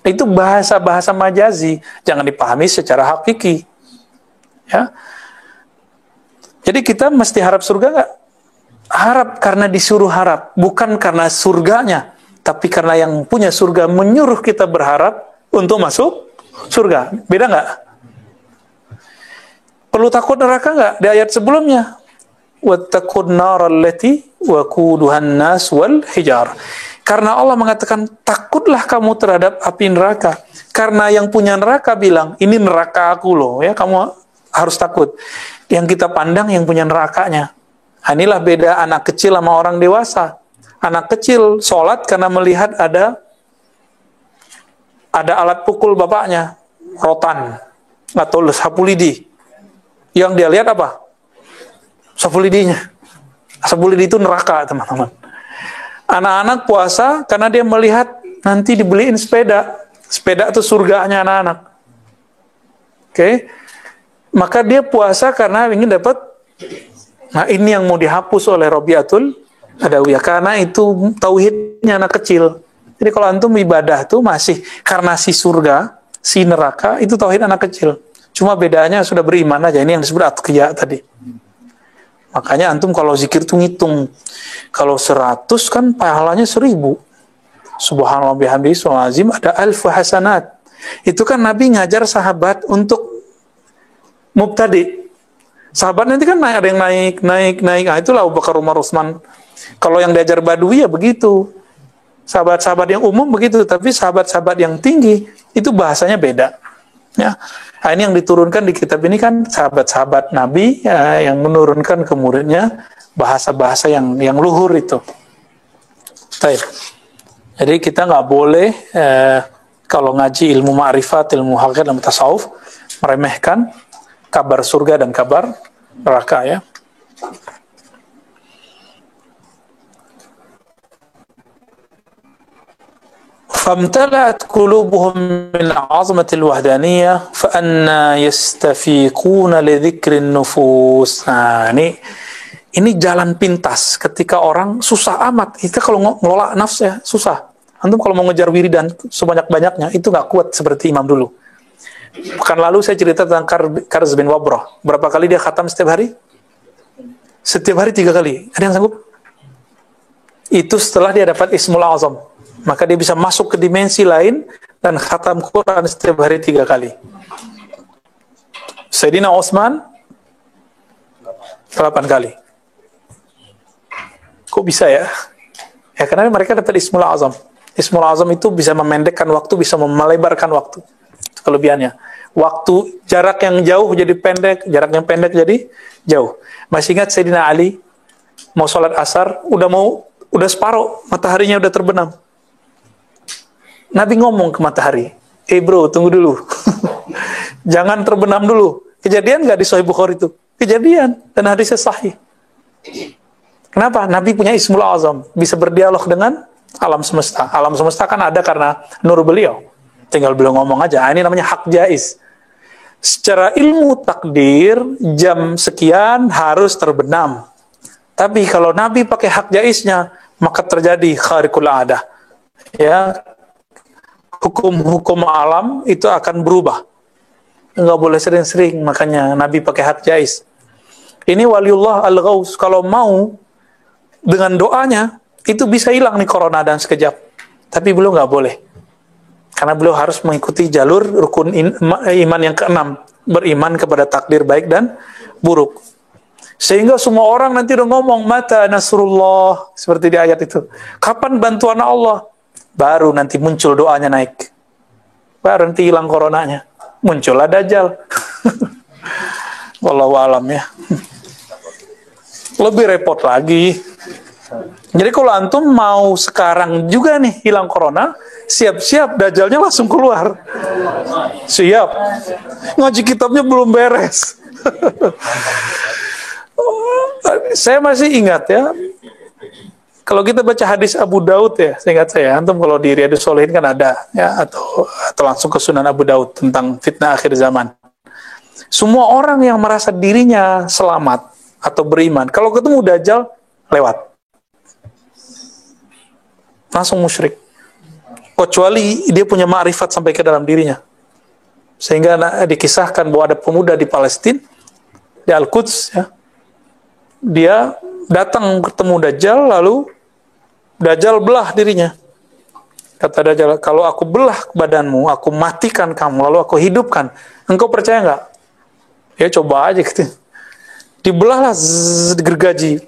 Itu bahasa-bahasa majazi. Jangan dipahami secara hakiki. Ya. Jadi kita mesti harap surga nggak? Harap karena disuruh harap, bukan karena surganya, tapi karena yang punya surga menyuruh kita berharap untuk masuk surga. Beda nggak? Perlu takut neraka nggak? Di ayat sebelumnya, wattaqun naral lati waquduhan nas wal hijar. Karena Allah mengatakan takutlah kamu terhadap api neraka. Karena yang punya neraka bilang ini neraka aku loh, ya kamu harus takut. Yang kita pandang yang punya nerakanya. Inilah beda anak kecil sama orang dewasa. Anak kecil sholat karena melihat ada alat pukul bapaknya, rotan atau sapu lidi. Yang dia lihat apa? Sapu lidinya. Sapu lidi itu neraka, teman-teman. Anak-anak puasa karena dia melihat nanti dibeliin sepeda. Sepeda itu surganya anak-anak. Oke. Maka dia puasa karena ingin dapat. Nah, ini yang mau dihapus oleh Rabiatul Adawiyah. Karena itu tauhidnya anak kecil. Jadi kalau antum ibadah tuh masih karena si surga, si neraka, itu tauhid anak kecil. Cuma bedanya sudah beriman aja. Ini yang disebut atqiyah tadi. Makanya antum kalau zikir tuh ngitung. Kalau 100 kan pahalanya 1000. Subhanallah bihamdihi subhanal azim, ada 1000 hasanat. Itu kan Nabi ngajar sahabat untuk mubtadi. Sahabat nanti kan ada yang naik. Nah, itulah Abu Bakar, Umar, Utsman. Kalau yang diajar Badui ya begitu. Sahabat-sahabat yang umum begitu, tapi sahabat-sahabat yang tinggi itu bahasanya beda. Ya. Nah, ini yang diturunkan di kitab ini kan sahabat-sahabat Nabi ya, yang menurunkan ke muridnya bahasa-bahasa yang luhur itu. Baik. Jadi kita nggak boleh kalau ngaji ilmu ma'rifat, ilmu hakikat, ilmu tasawuf meremehkan kabar surga dan kabar neraka ya. فامتلأت قلوبهم من عظمة الوحدانية فأنا يستفيقون لذكر النفوس. Nah, ini jalan pintas ketika orang susah amat. Kita kalau ngelola nafsu ya susah. Antum kalau mau ngejar wiridan sebanyak-banyaknya itu nggak kuat seperti imam dulu. Pekan lalu saya cerita tentang Karz bin Wabrah. Berapa kali dia khatam setiap hari? Setiap hari 3 kali. Ada yang sanggup? Itu setelah dia dapat Ismul Azam. Maka dia bisa masuk ke dimensi lain dan khatam Quran setiap hari 3 kali. Sayyidina Utsman 8 kali. Kok bisa ya? Ya karena mereka dapat Ismul Azam. Ismul Azam itu bisa memendekkan waktu, bisa melebarkan waktu. Kelebihannya. Waktu, jarak yang jauh jadi pendek, jarak yang pendek jadi jauh. Masih ingat Sayyidina Ali mau sholat asar, udah separuh, mataharinya udah terbenam. Nabi ngomong ke matahari, bro, tunggu dulu. Jangan terbenam dulu. Kejadian nggak di Sahih Bukhari itu? Kejadian, dan hadisnya sahih. Kenapa? Nabi punya Ismul Azam, bisa berdialog dengan alam semesta. Alam semesta kan ada karena nur beliau. Tinggal beliau ngomong aja. Ini namanya hak jaiz. Secara ilmu takdir, jam sekian harus terbenam. Tapi kalau Nabi pakai hak jaiznya, maka terjadi khariqul adah. Ya, hukum-hukum alam itu akan berubah. Enggak boleh sering-sering, makanya Nabi pakai hak jaiz. Ini waliullah al-ghaus, kalau mau dengan doanya itu bisa hilang nih corona dan sekejap. Tapi beliau nggak boleh. Karena beliau harus mengikuti jalur rukun iman yang keenam. Beriman kepada takdir baik dan buruk. Sehingga semua orang nanti udah ngomong, mata nasrullah. Seperti di ayat itu. Kapan bantuan Allah? Baru nanti muncul doanya naik. Baru nanti hilang coronanya. Muncullah Dajjal. Wallahu alam ya. Lebih repot lagi. Jadi kalau antum mau sekarang juga nih hilang corona, siap-siap Dajjalnya langsung keluar. Siap. Ngaji kitabnya belum beres. Saya masih ingat ya. Kalau kita baca hadis Abu Daud ya, seingat saya, antum kalau di Riyadhus Shalihin kan ada ya, atau langsung ke Sunan Abu Daud tentang fitnah akhir zaman. Semua orang yang merasa dirinya selamat atau beriman, kalau ketemu Dajjal, lewat. Langsung musyrik. Kecuali dia punya ma'rifat sampai ke dalam dirinya. Sehingga dikisahkan bahwa ada pemuda di Palestina, di Al-Quds, ya, dia datang ketemu Dajjal, lalu Dajjal belah dirinya. Kata Dajjal, kalau aku belah badanmu, aku matikan kamu, lalu aku hidupkan, engkau percaya nggak? Ya coba aja gitu. Dibelahlah, gergaji,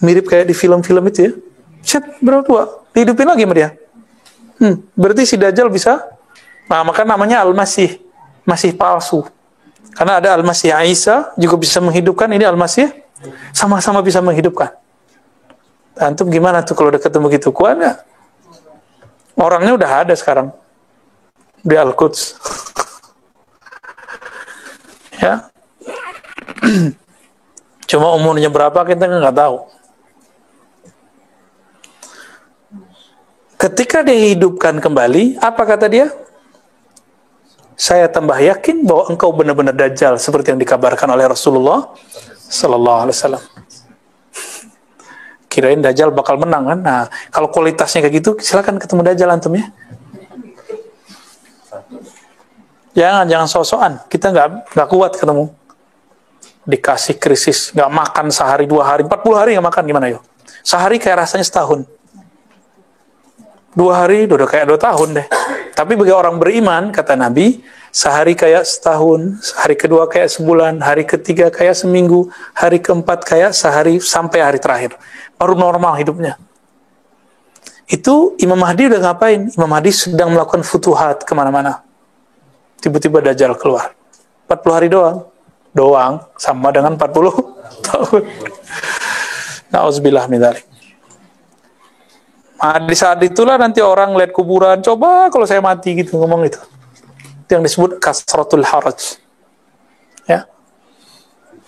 mirip kayak di film-film itu ya. Cet, berdua, dihidupin lagi sama dia. Berarti si Dajjal bisa, nah maka namanya Al-Masih, Masih palsu. Karena ada Al-Masih Isa juga bisa menghidupkan, ini Al-Masih sama-sama bisa menghidupkan. Antum gimana tuh kalau udah ketemu gitu? Kuat nggak? Orangnya udah ada sekarang di Al-Quds. Ya. Cuma umurnya berapa kita nggak tahu. Ketika dia hidupkan kembali, apa kata dia? Saya tambah yakin bahwa engkau benar-benar Dajjal seperti yang dikabarkan oleh Rasulullah Sallallahu Alaihi Wasallam. Kirain Dajjal bakal menang kan? Nah, kalau kualitasnya kayak gitu, silakan ketemu Dajjal antum ya. Jangan sok-sokan. Kita nggak kuat ketemu. Dikasih krisis, nggak makan sehari 2 hari, 40 hari nggak makan gimana yo? Sehari kayak rasanya setahun. 2 hari udah kayak 2 tahun deh. Tapi bagi orang beriman, kata Nabi, sehari kayak setahun, hari kedua kayak sebulan, hari ketiga kayak seminggu, hari keempat kayak sehari sampai hari terakhir. Baru normal hidupnya. Itu Imam Mahdi udah ngapain? Imam Mahdi sedang melakukan futuhat kemana-mana. Tiba-tiba Dajjal keluar. 40 hari doang sama dengan 40 tahun. Na'udzubillah min dzalik. Nah, di saat itulah nanti orang lihat kuburan, coba kalau saya mati gitu, ngomong itu. Itu yang disebut kasratul haraj. Ya.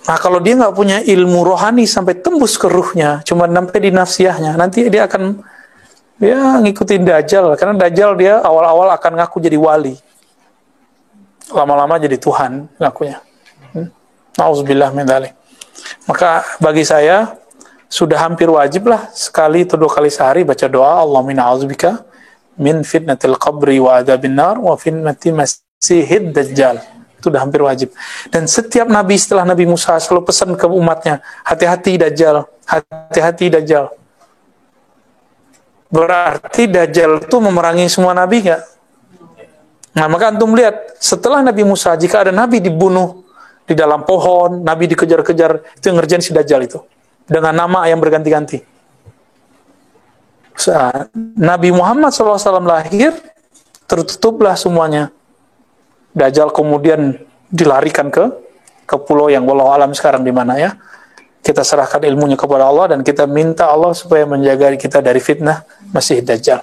Nah, kalau dia nggak punya ilmu rohani sampai tembus ke ruhnya, cuma sampai di nafsiyahnya, nanti dia akan ngikutin Dajjal. Karena Dajjal dia awal-awal akan ngaku jadi wali. Lama-lama jadi Tuhan ngakunya. Na'udzubillah min dzalik. Maka bagi saya sudah hampir wajib lah sekali atau 2 kali sehari baca doa Allahumma a'udzubika min fitnatil qabri wa adzabin nar wa fitnati masihid dajjal. Itu sudah hampir wajib. Dan setiap nabi setelah Nabi Musa selalu pesan ke umatnya, hati-hati Dajjal, hati-hati Dajjal. Berarti Dajjal itu memerangi semua nabi enggak? Nah, maka antum lihat setelah Nabi Musa, jika ada nabi dibunuh di dalam pohon, nabi dikejar-kejar, itu yang ngerjain si Dajjal itu. Dengan nama yang berganti-ganti. Saat Nabi Muhammad SAW lahir, tertutuplah semuanya. Dajjal kemudian dilarikan ke pulau yang wallahu alam sekarang di mana ya. Kita serahkan ilmunya kepada Allah dan kita minta Allah supaya menjaga kita dari fitnah Masih Dajjal.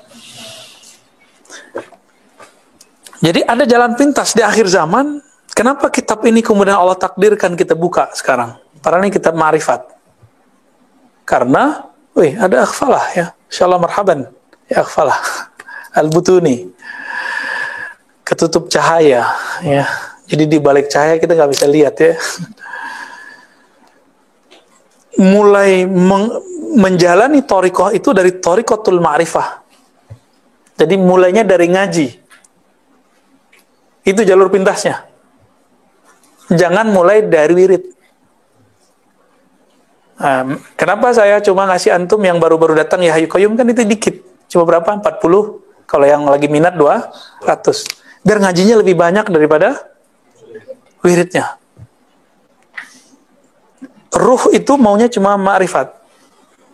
Jadi ada jalan pintas di akhir zaman. Kenapa kitab ini kemudian Allah takdirkan kita buka sekarang? Karena ini kitab ma'rifat. Karena, ada akhfalah ya. Insyaallah marhaban. Ya akhfalah. Al-Butuni. Ketutup cahaya. Ya. Jadi di balik cahaya kita nggak bisa lihat ya. Mulai menjalani thariqah itu dari thariqatul ma'rifah. Jadi mulainya dari ngaji. Itu jalur pintasnya. Jangan mulai dari wirid. Kenapa saya cuma ngasih antum yang baru-baru datang ya Hayyu Qayyum, kan itu dikit. Cuma berapa? 40. Kalau yang lagi minat 200. Biar ngajinya lebih banyak daripada wiridnya. Ruh itu maunya cuma ma'rifat,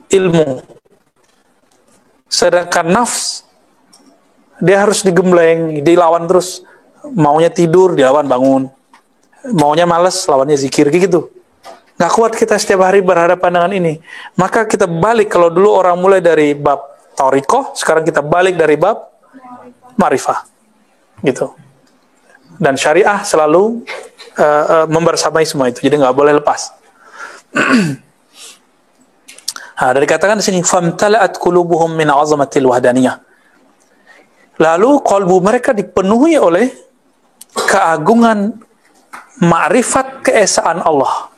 ilmu. Sedangkan nafs, dia harus digembleng, dilawan terus. Maunya tidur, dilawan bangun. Maunya malas, lawannya zikir, gitu. Nggak kuat kita setiap hari berhadapan dengan ini. Maka kita balik, kalau dulu orang mulai dari bab Taurikoh, sekarang kita balik dari bab Ma'rifah. Gitu. Dan syariah selalu membersamai semua itu, jadi nggak boleh lepas. Dari katakan di sini, famtala'at qulubuhum min 'azamatil wahdaniyah. Lalu kalbu mereka dipenuhi oleh keagungan ma'rifat keesaan Allah.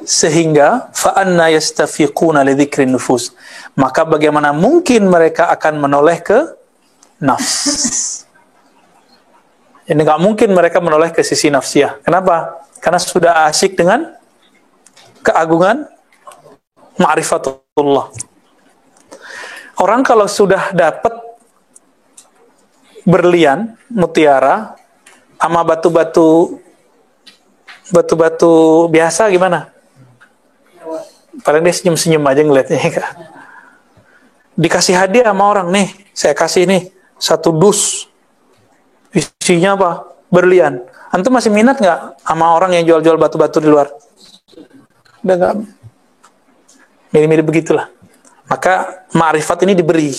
Sehingga fa'anna yastafiquna li dzikrin nufus. Maka bagaimana mungkin mereka akan menoleh ke nafs? Ini nggak mungkin mereka menoleh ke sisi nafsiyah. Kenapa? Karena sudah asyik dengan keagungan ma'rifatullah. Orang kalau sudah dapat berlian, mutiara, sama batu-batu biasa gimana? Paling dia senyum-senyum aja ngeliatnya. Dikasih hadiah sama orang, nih, saya kasih nih 1 dus. Isinya apa? Berlian. Antum masih minat nggak sama orang yang jual-jual batu-batu di luar? Udah nggak? Mirip-mirip begitulah. Maka ma'rifat ini diberi.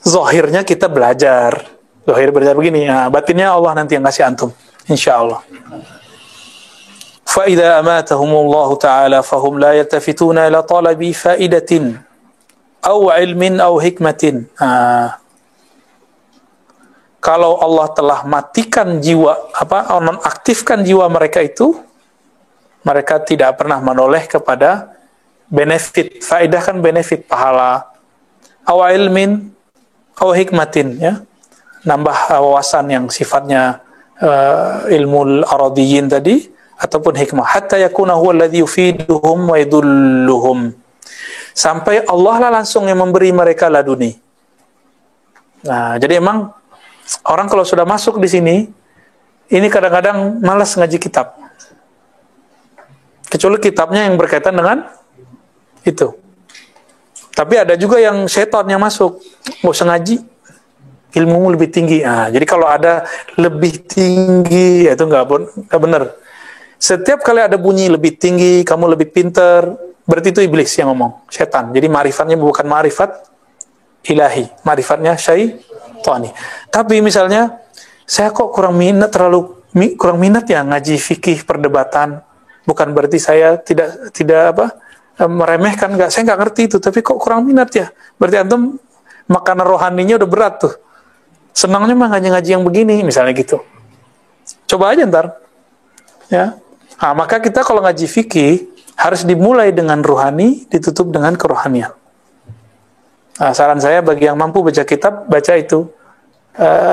Zahirnya kita belajar. Zahir belajar begini. Nah, batinnya Allah nanti yang ngasih antum. Insyaallah. فَإِذَا أَمَاتَهُمُ اللَّهُ تَعَالَى فَهُمْ لَا يَلْتَفِتُونَ إِلَى طَلَبِ فَائِدَةٍ أَوْ عِلْمٍ أَوْ حِكْمَةٍ. Kalau Allah telah matikan jiwa, nonaktifkan jiwa mereka itu, mereka tidak pernah menoleh kepada benefit. Faedah kan benefit, pahala. Aw ilmin, aw hikmatin, ya. Nambah wawasan yang sifatnya ilmu al-aradiyin tadi, ataupun hikmah. Hatta yakuna huwa alladhi yufiduhum wa yadulluhum. Sampai Allah lah langsung yang memberi mereka laduni. Nah, jadi emang orang kalau sudah masuk di sini, ini kadang-kadang malas ngaji kitab. Kecuali kitabnya yang berkaitan dengan itu. Tapi ada juga yang setan yang masuk, nggak usah ngaji, ilmumu lebih tinggi. Nah, jadi kalau ada lebih tinggi, itu nggak benar. Setiap kali ada bunyi lebih tinggi, kamu lebih pintar, berarti itu iblis yang ngomong, setan. Jadi ma'rifatnya bukan ma'rifat ilahi, ma'rifatnya syaitani. Tapi misalnya, saya kok kurang minat ya ngaji fikih perdebatan. Bukan berarti saya tidak meremehkan, saya nggak ngerti itu, tapi kok kurang minat ya. Berarti antum makanan rohaninya udah berat tuh. Senangnya mah ngaji yang begini, misalnya gitu. Coba aja ntar. Ya. Nah, maka kita kalau ngaji fikih harus dimulai dengan rohani, ditutup dengan kerohanian. Nah, saran saya bagi yang mampu baca kitab, baca itu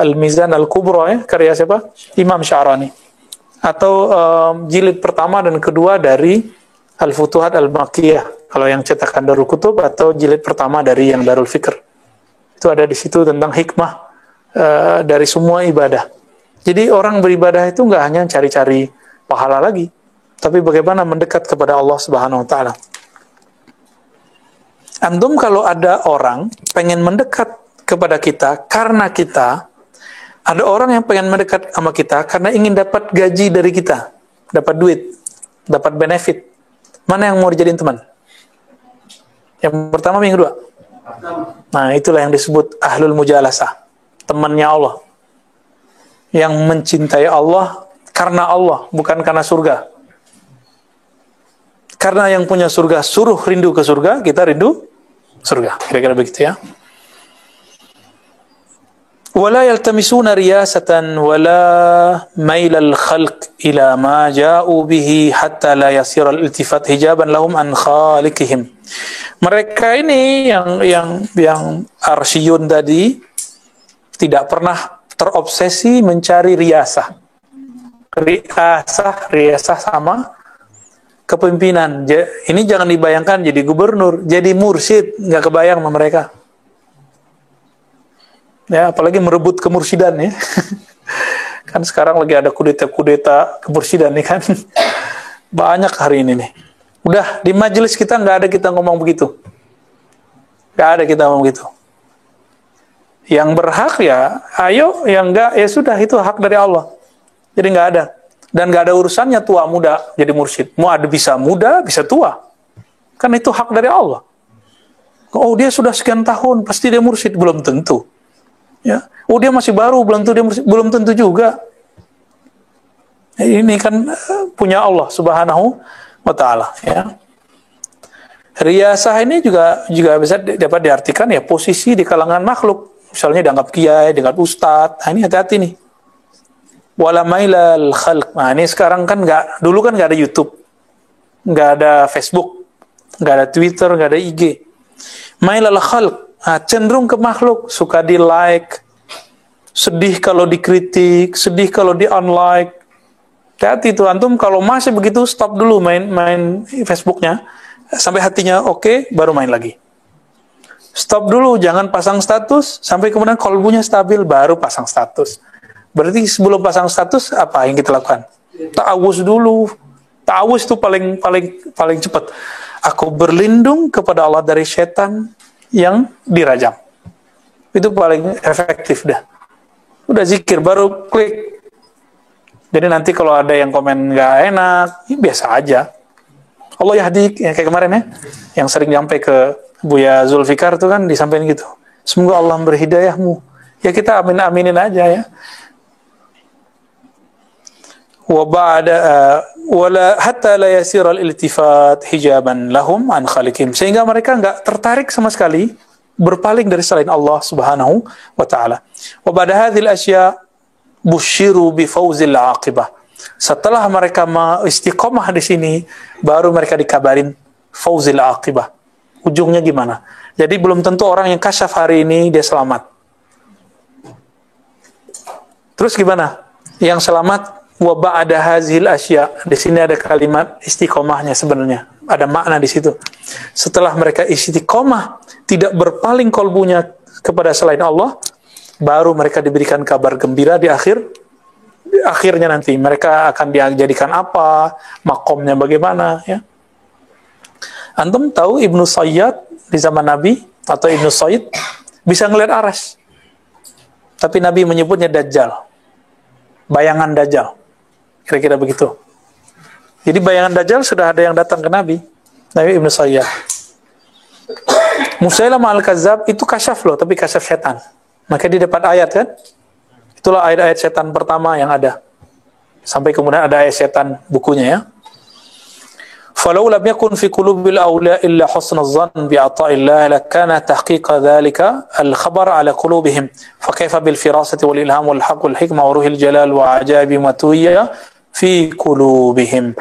Al-Mizan Al-Kubra, ya, karya siapa? Imam Sya'rani. Atau jilid pertama dan kedua dari Al-Futuhat Al-Makkiyah, kalau yang cetakan Darul Kutub, atau jilid pertama dari yang Darul Fikr. Itu ada di situ tentang hikmah dari semua ibadah. Jadi orang beribadah itu nggak hanya cari-cari pahala lagi, tapi bagaimana mendekat kepada Allah Subhanahu wa taala. Antum kalau ada orang pengen mendekat kepada kita karena kita, ada orang yang pengen mendekat sama kita karena ingin dapat gaji dari kita, dapat duit, dapat benefit. Mana yang mau dijadiin teman? Yang pertama, yang kedua? Nah, itulah yang disebut ahlul mujalasah, temannya Allah, yang mencintai Allah karena Allah, bukan karena surga. Karena yang punya surga suruh rindu ke surga, kita rindu surga. Kira-kira begitu, ya. Wala yaltamisuna riyasatan wala mailal khalq ila ma ja'u bihi hatta la yasira al-iltifat hijaban lahum an khaliqihim. Mereka ini yang arsiyun tadi tidak pernah terobsesi mencari riasah. Riasah sama kepemimpinan. Ini jangan dibayangkan jadi gubernur, jadi mursyid, nggak kebayang sama mereka. Ya, apalagi merebut kemursidan ya. Kan sekarang lagi ada kudeta kemursidan nih kan. Banyak hari ini nih. Udah, di majelis kita nggak ada kita ngomong begitu. Nggak ada kita ngomong begitu. Yang berhak ya, ayo, yang enggak, ya sudah, itu hak dari Allah. Jadi nggak ada. Dan nggak ada urusannya tua muda jadi mursyid. Mau ada bisa muda, bisa tua. Kan itu hak dari Allah. Oh, dia sudah sekian tahun, pasti dia mursyid. Belum tentu. Ya. Oh, dia masih baru, belum tentu dia mursyid. Belum tentu juga. Ini kan punya Allah Subhanahu wa ta'ala. Ya. Riyasah ini juga bisa dapat diartikan ya posisi di kalangan makhluk. Misalnya dianggap kiai, dianggap ustadz. Nah, ini hati-hati nih. Wala mailal khalq. Nah, ini sekarang kan dulu kan nggak ada YouTube, nggak ada Facebook, nggak ada Twitter, nggak ada IG. Mailal khalq, cenderung ke makhluk, suka di like, sedih kalau dikritik, sedih kalau di unlike. Hati-hati tuh antum kalau masih begitu, stop dulu main Facebooknya sampai hatinya oke, baru main lagi. Stop dulu, jangan pasang status sampai kemudian kolbunya stabil, baru pasang status. Berarti sebelum pasang status apa yang kita lakukan? Ta'awuz dulu. Ta'awuz itu paling cepat. Aku berlindung kepada Allah dari setan yang dirajam. Itu paling efektif dah. Udah zikir baru klik. Jadi nanti kalau ada yang komen nggak enak, ya biasa aja. Allah yahdi, ya kayak kemarin ya, yang sering nyampe ke Buya Zulfikar itu kan disampaikan gitu. Semoga Allah memberi hidayahmu. Ya kita aminin aja ya. Wala hatta la yasir al-iltifat hijaban lahum an khaliqihim, sehingga mereka enggak tertarik sama sekali berpaling dari selain Allah Subhanahu wa taala. Wa ba'da hadhil asya bushiru bi fawzil aqibah. Setelah mereka istiqomah di sini, baru mereka dikabarin fawzil aqibah. Ujungnya gimana? Jadi belum tentu orang yang kasyaf hari ini dia selamat. Terus gimana? Yang selamat wa ba'da hazil asya. Di sini ada kalimat istiqomahnya sebenarnya. Ada makna di situ. Setelah mereka istiqomah, tidak berpaling kolbunya kepada selain Allah, baru mereka diberikan kabar gembira di akhirnya nanti mereka akan dijadikan apa, makomnya bagaimana ya. Antum tahu Ibnu Sayyad di zaman Nabi atau Ibnu Sayyid bisa ngelihat aras. Tapi Nabi menyebutnya Dajjal. Bayangan Dajjal. Kira-kira begitu. Jadi bayangan Dajjal sudah ada yang datang ke Nabi Ibnu Sayyad. Musailamah al-Kazzab itu kasyaf loh, tapi kasyaf setan. Maka dia dapat ayat kan? Itulah ayat-ayat setan pertama yang ada. Sampai kemudian ada ayat setan bukunya ya. Falau lam yakun fi qulubil awliya illa husnul dhann bi ata'illah lakana tahqiqa dhalika al-khabar ala qulubihim. Fa kaifa bil firasati wal ilham wal haqq wal hikmah wa ruhil jalal wa ajabi matuyya fi qulubihim.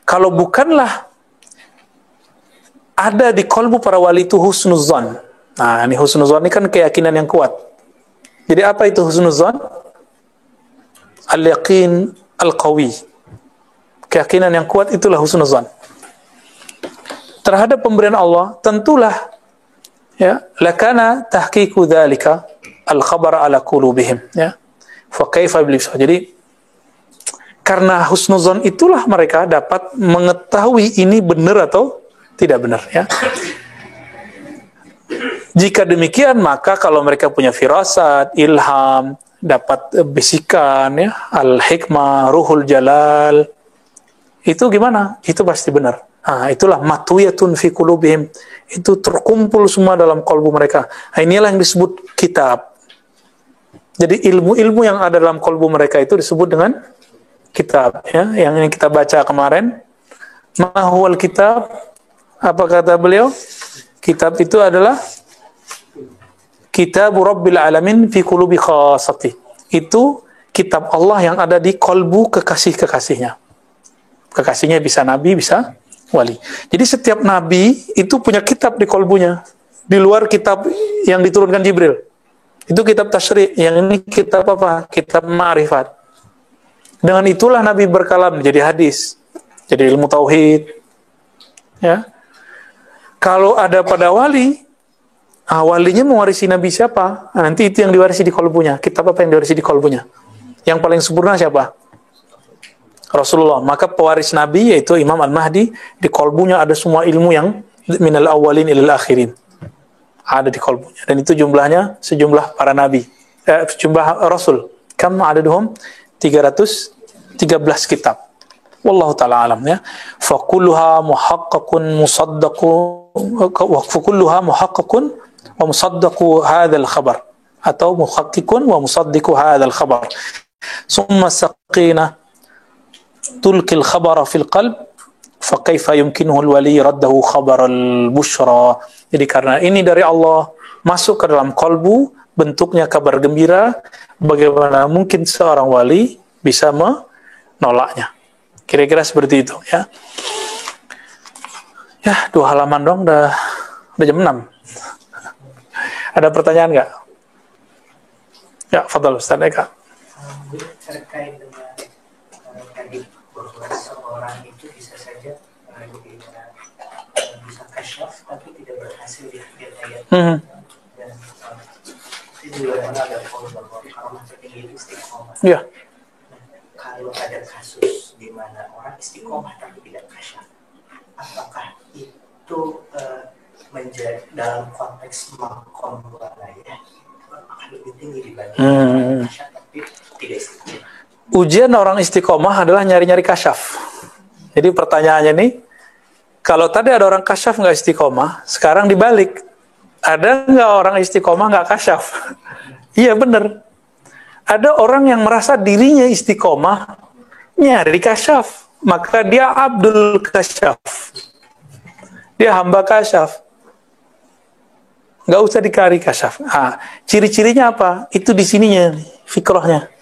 Kalau bukanlah ada di kolbu para wali itu husnuzan. Nah, ini husnuzan ini kan keyakinan yang kuat. Jadi apa itu husnuzan? Al-yaqin al-qawi. Keyakinan yang kuat itulah husnuzan. Terhadap pemberian Allah, tentulah ya, lakana tahqiqu dzalika al-khabar ala qulubihim ya. Fa kaifa bil. Jadi karena husnuzan itulah mereka dapat mengetahui ini benar atau tidak benar ya. Jika demikian, maka kalau mereka punya firasat, ilham, dapat bisikan ya, al-hikmah, ruhul jalal, itu gimana? Itu pasti benar. Nah, itulah matuyatun fi qulubihim. Itu terkumpul semua dalam kalbu mereka. Nah, inilah yang disebut kitab. Jadi ilmu-ilmu yang ada dalam kalbu mereka itu disebut dengan kitab ya, yang ini kita baca kemarin. Ma huwal kitab? Apa kata beliau? Kitab itu adalah Kitab Rabbil Alamin fi qulubi khassati. Itu kitab Allah yang ada di kalbu kekasih-kekasihnya. Kekasihnya bisa nabi, bisa wali. Jadi setiap nabi itu punya kitab di kalbunya. Di luar kitab yang diturunkan Jibril. Itu kitab tasyri', yang ini kitab apa? Kitab ma'rifat. Dengan itulah Nabi berkalam menjadi hadis. jadi ilmu tauhid. Ya. Kalau ada pada wali, walinya mewarisi Nabi siapa? Nah, nanti itu yang diwarisi di kolbunya. Kitab apa yang diwarisi di kolbunya? Yang paling sempurna siapa? Rasulullah. Maka pewaris Nabi yaitu Imam Al-Mahdi, di kolbunya ada semua ilmu yang minal awalin ilal akhirin. Ada di kolbunya. Dan itu jumlahnya sejumlah para nabi. Jumlah Rasul. Kam adaduhum? 313 kitab. Wallahu ta'ala alam, ya. Fakulluha muhaqqaqun wa musaddaqu hadzal khabar, atau muhaqqiqun wa musaddiqu hadzal khabar. Summa saqina tulqil khabara fil qalb, fa kaifa yumkinuhu al-wali raddahu khabar al-bushra. Jadi karena ini dari Allah, masuk ke dalam kalbu, bentuknya kabar gembira, bagaimana mungkin seorang wali bisa menolaknya? Kira-kira seperti itu, ya. Ya, 2 halaman dong, udah jam 6. Ada pertanyaan nggak? Ya, fadhal Ustaz Eka. Terkait dengan tadi bahwa seorang itu bisa saja bisa kasyaf tapi tidak berhasil di ayat. Dan itu juga ada poin bahwa kalau tertinggi itu istiqomah. Ya. Kalau ada kasus di mana orang istiqomah tapi tidak kasyaf, apakah itu menjadi dalam konteks makom wilayah akan lebih tinggi dibanding kasyaf tapi tidak istiqomah? Ujian orang istiqomah adalah nyari-nyari kasyaf. Jadi pertanyaannya nih, kalau tadi ada orang kasyaf nggak istiqomah, sekarang dibalik, ada nggak orang istiqomah nggak kasyaf? Iya bener. Ada orang yang merasa dirinya istiqomah, nyari kasyaf, maka dia abdul kasyaf, dia hamba kasyaf, nggak usah dikari kasyaf. Ciri-cirinya apa? Itu di sininya, fikrohnya.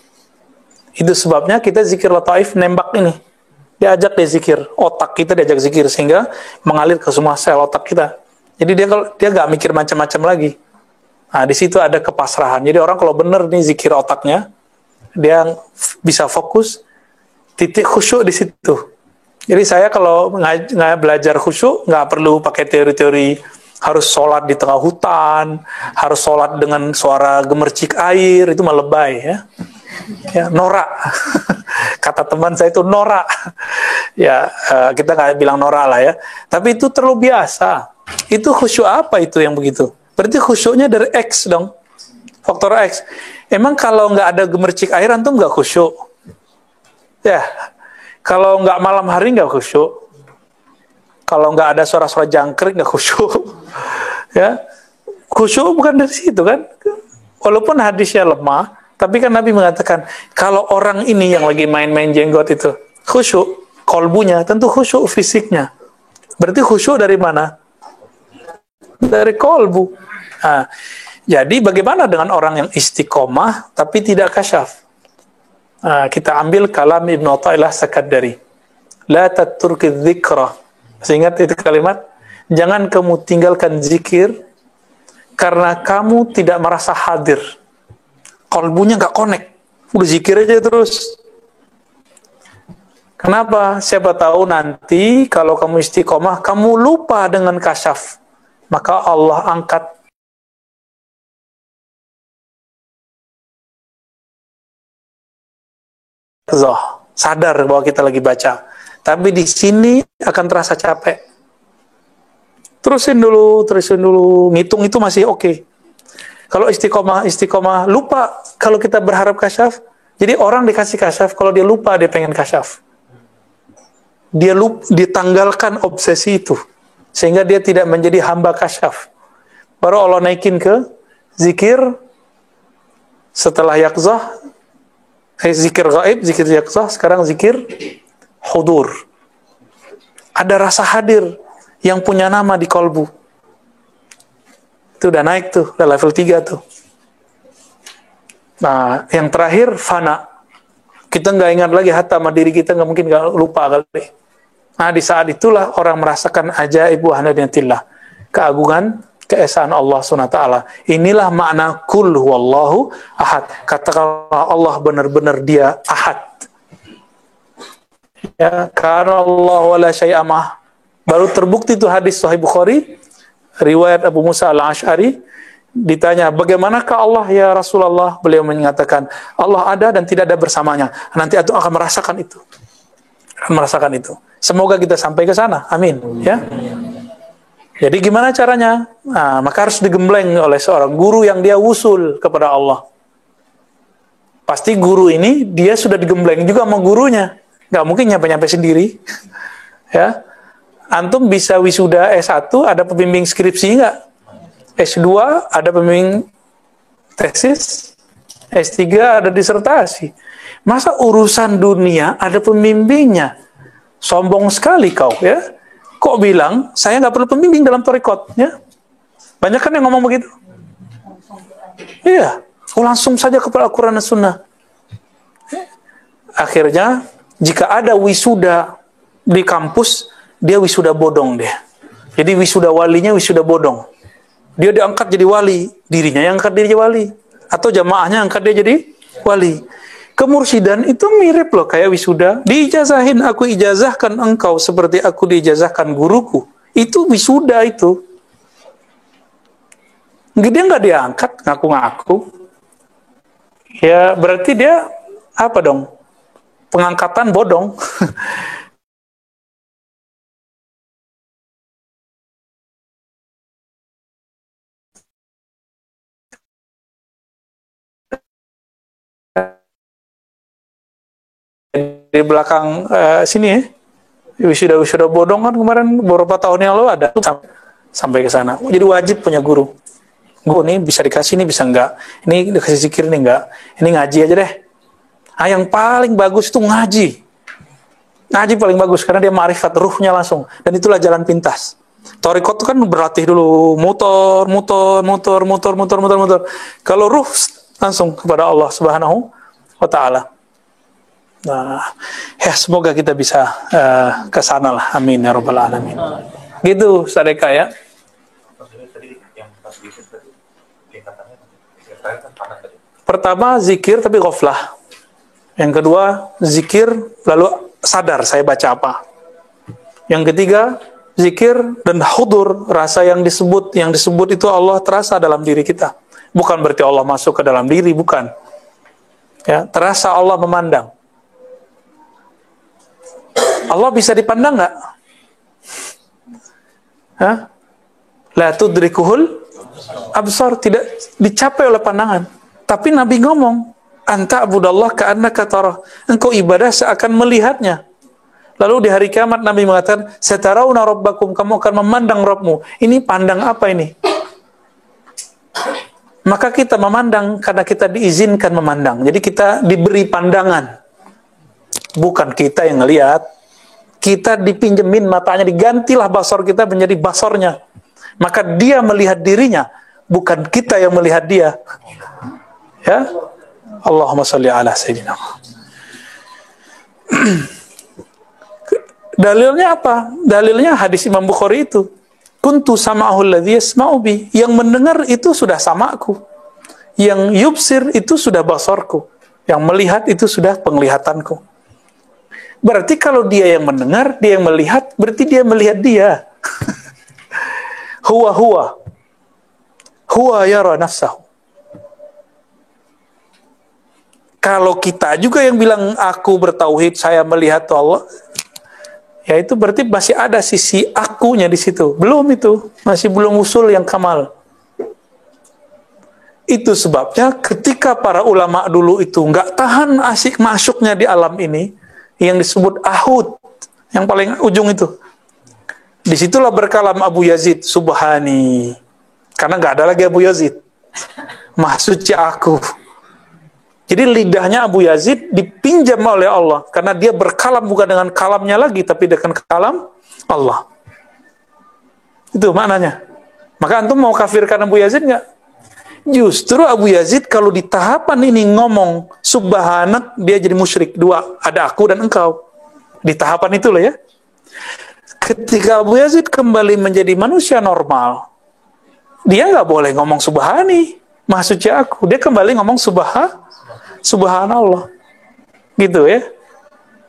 Itu sebabnya kita zikir lataif nembak ini, diajak dia zikir, otak kita diajak zikir sehingga mengalir ke semua sel otak kita. Jadi dia nggak mikir macam-macam lagi. Nah, di situ ada kepasrahan. Jadi orang kalau benar nih zikir otaknya, dia bisa fokus, titik khusyuk di situ. Jadi saya kalau nggak belajar khusyuk, nggak perlu pakai teori-teori harus sholat di tengah hutan, harus sholat dengan suara gemercik air, itu mah lebay, ya. Ya, norak. Kata teman saya itu norak. Ya, kita nggak bilang norak lah ya. Tapi itu terlalu biasa. Itu khusyuk apa itu yang begitu? Berarti khusyuknya dari X dong, faktor X. Emang kalau nggak ada gemercik air antum nggak khusyuk? Ya, kalau nggak malam hari nggak khusyuk. Kalau nggak ada suara-suara jangkrik nggak khusyuk. Ya, khusyuk bukan dari situ kan? Walaupun hadisnya lemah, tapi kan Nabi mengatakan kalau orang ini yang lagi main-main jenggot itu khusyuk, kolbunya tentu khusyuk fisiknya. Berarti khusyuk dari mana? Dari kolbu. Nah, jadi bagaimana dengan orang yang istiqomah tapi tidak kasyaf? Kita ambil kalam Ibnu Athaillah Sakandari. La taturki dzikra. Ingat itu kalimat? Jangan kamu tinggalkan zikir karena kamu tidak merasa hadir. Kolbunya nggak connect. Udah zikir aja terus. Kenapa? Siapa tahu nanti kalau kamu istiqomah, kamu lupa dengan kasyaf. Maka Allah angkat sadar bahwa kita lagi baca. Tapi di sini akan terasa capek. Terusin dulu, ngitung itu masih oke. Kalau istiqomah lupa kalau kita berharap kasyaf. Jadi orang dikasih kasyaf, kalau dia lupa dia pengen kasyaf. Dia ditanggalkan obsesi itu. Sehingga dia tidak menjadi hamba kasyaf. Baru Allah naikin ke zikir setelah yaqzah, zikir gaib, zikir yaqzah, sekarang zikir hudur. Ada rasa hadir yang punya nama di kolbu. Itu udah naik tuh, udah level 3 tuh. Nah, yang terakhir fana. Kita nggak ingat lagi hatta sama diri kita, nggak mungkin nggak lupa kali. Nah, di saat itulah orang merasakan ajaib wahdaniyatillah, keagungan, keesaan Allah SWT. Inilah makna kul huwallahu ahad. Katakanlah Allah benar-benar dia ahad. Ya, karena Allah wala syai'amah. Baru terbukti itu hadis Sahih Bukhari, riwayat Abu Musa al-Ash'ari, ditanya, bagaimanakah Allah ya Rasulullah? Beliau mengatakan, Allah ada dan tidak ada bersamanya. Nanti aku akan merasakan itu. Semoga kita sampai ke sana. Amin. Ya. Jadi gimana caranya? Nah, maka harus digembleng oleh seorang guru yang dia wusul kepada Allah. Pasti guru ini dia sudah digembleng juga sama gurunya. Nggak mungkin nyampe-nyampe sendiri. Ya. Antum bisa wisuda S1 ada pembimbing skripsi nggak? S2 ada pembimbing tesis, S3 ada disertasi. Masa urusan dunia ada pembimbingnya? Sombong sekali kau, ya. Kok bilang saya nggak perlu pembimbing dalam thariqat, ya? Banyak kan yang ngomong begitu. Iya, langsung saja kepada Al-Quran dan Sunnah. Akhirnya jika ada wisuda di kampus, dia wisuda bodong deh. Jadi wisuda walinya wisuda bodong. Dia diangkat jadi wali, dirinya yang angkat dia jadi wali, atau jamaahnya angkat dia jadi wali. Kemursidan itu mirip loh kayak wisuda. Diijazahin, aku ijazahkan engkau seperti aku diijazahkan guruku. Itu wisuda itu. Dia nggak diangkat, ngaku-ngaku. Ya berarti dia apa dong? Pengangkatan bodong. Di belakang sini ya, wisuda bodong kan kemarin beberapa tahun yang lalu ada sampai ke sana. Jadi wajib punya guru. Guru ini bisa dikasih, ini bisa enggak. Ini dikasih zikir, ini enggak. Ini ngaji aja deh. Nah, yang paling bagus itu ngaji. Ngaji paling bagus karena dia ma'rifat ruhnya langsung. Dan itulah jalan pintas. Thariqat itu kan berlatih dulu, muter. Kalau ruh langsung kepada Allah Subhanahu wa Ta'ala. Nah, ya semoga kita bisa ke sana lah. Amin ya rabbal alamin. Gitu, Sadeka ya. Pertama zikir tapi ghaflah. Yang kedua zikir lalu sadar saya baca apa. Yang ketiga zikir dan hudur, rasa yang disebut itu Allah terasa dalam diri kita. Bukan berarti Allah masuk ke dalam diri, bukan. Ya, terasa Allah memandang. Allah bisa dipandang nggak? Hah? La tudrikuhul absar, tidak dicapai oleh pandangan. Tapi Nabi ngomong, anta abudallah ka'annaka tarah. Engkau ibadah seakan melihatnya. Lalu di hari kiamat Nabi mengatakan, satarawna rabbakum, kamu akan memandang Rabbmu. Ini pandang apa ini? Maka kita memandang karena kita diizinkan memandang. Jadi kita diberi pandangan. Bukan kita yang ngelihat. Kita dipinjemin matanya, digantilah basor kita menjadi basornya. Maka dia melihat dirinya, bukan kita yang melihat dia. Ya, Allahumma sholli ala sayyidina. Dalilnya apa? Dalilnya hadis Imam Bukhari itu. Kuntu sama'ahu alladhi yasma'u bi. Yang mendengar itu sudah samaku. Yang yubsir itu sudah basorku. Yang melihat itu sudah penglihatanku. Berarti kalau dia yang mendengar, dia yang melihat, berarti dia melihat dia. Huwa yara nafsahu. Kalau kita juga yang bilang aku bertauhid, saya melihat Allah, ya itu berarti masih ada sisi akunya di situ. Belum itu, masih belum usul yang kamal. Itu sebabnya ketika para ulama dulu itu nggak tahan asik masuknya di alam ini, yang disebut ahud, yang paling ujung itu. Disitulah berkalam Abu Yazid Subhani. Karena nggak ada lagi Abu Yazid. Maksudnya aku. Jadi lidahnya Abu Yazid dipinjam oleh Allah. Karena dia berkalam bukan dengan kalamnya lagi, tapi dengan kalam Allah. Itu maknanya. Maka antum mau kafirkan Abu Yazid nggak? Justru Abu Yazid kalau di tahapan ini ngomong subhanak, dia jadi musyrik. Dua, ada aku dan engkau. Di tahapan itu loh ya. Ketika Abu Yazid kembali menjadi manusia normal, dia nggak boleh ngomong subhani, maksudnya aku. Dia kembali ngomong subhanallah. Gitu ya.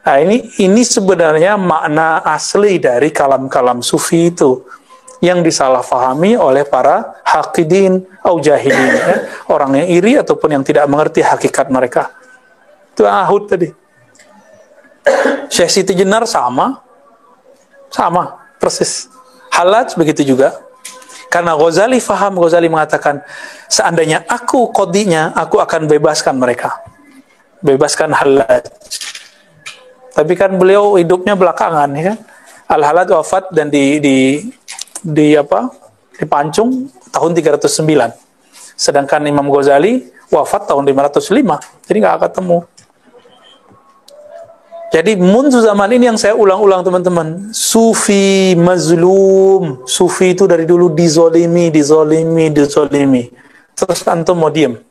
Nah, ini sebenarnya makna asli dari kalam-kalam sufi itu yang disalahfahami oleh para haqidin atau jahilin, ya. Orang yang iri ataupun yang tidak mengerti hakikat mereka. Itu ahud tadi. Syekh Siti Jenar sama persis. Hallaj begitu juga. Karena Ghazali mengatakan, seandainya aku qadhinya, aku akan bebaskan mereka, bebaskan Hallaj. Tapi kan beliau hidupnya belakangan, ya kan? Al-Hallaj wafat dan dipancung tahun 309. Sedangkan Imam Ghazali wafat tahun 505. Jadi nggak ketemu. Jadi mundu zaman ini yang saya ulang-ulang teman-teman, sufi mazlum, sufi itu dari dulu dizolimi. Terus antum mau diem?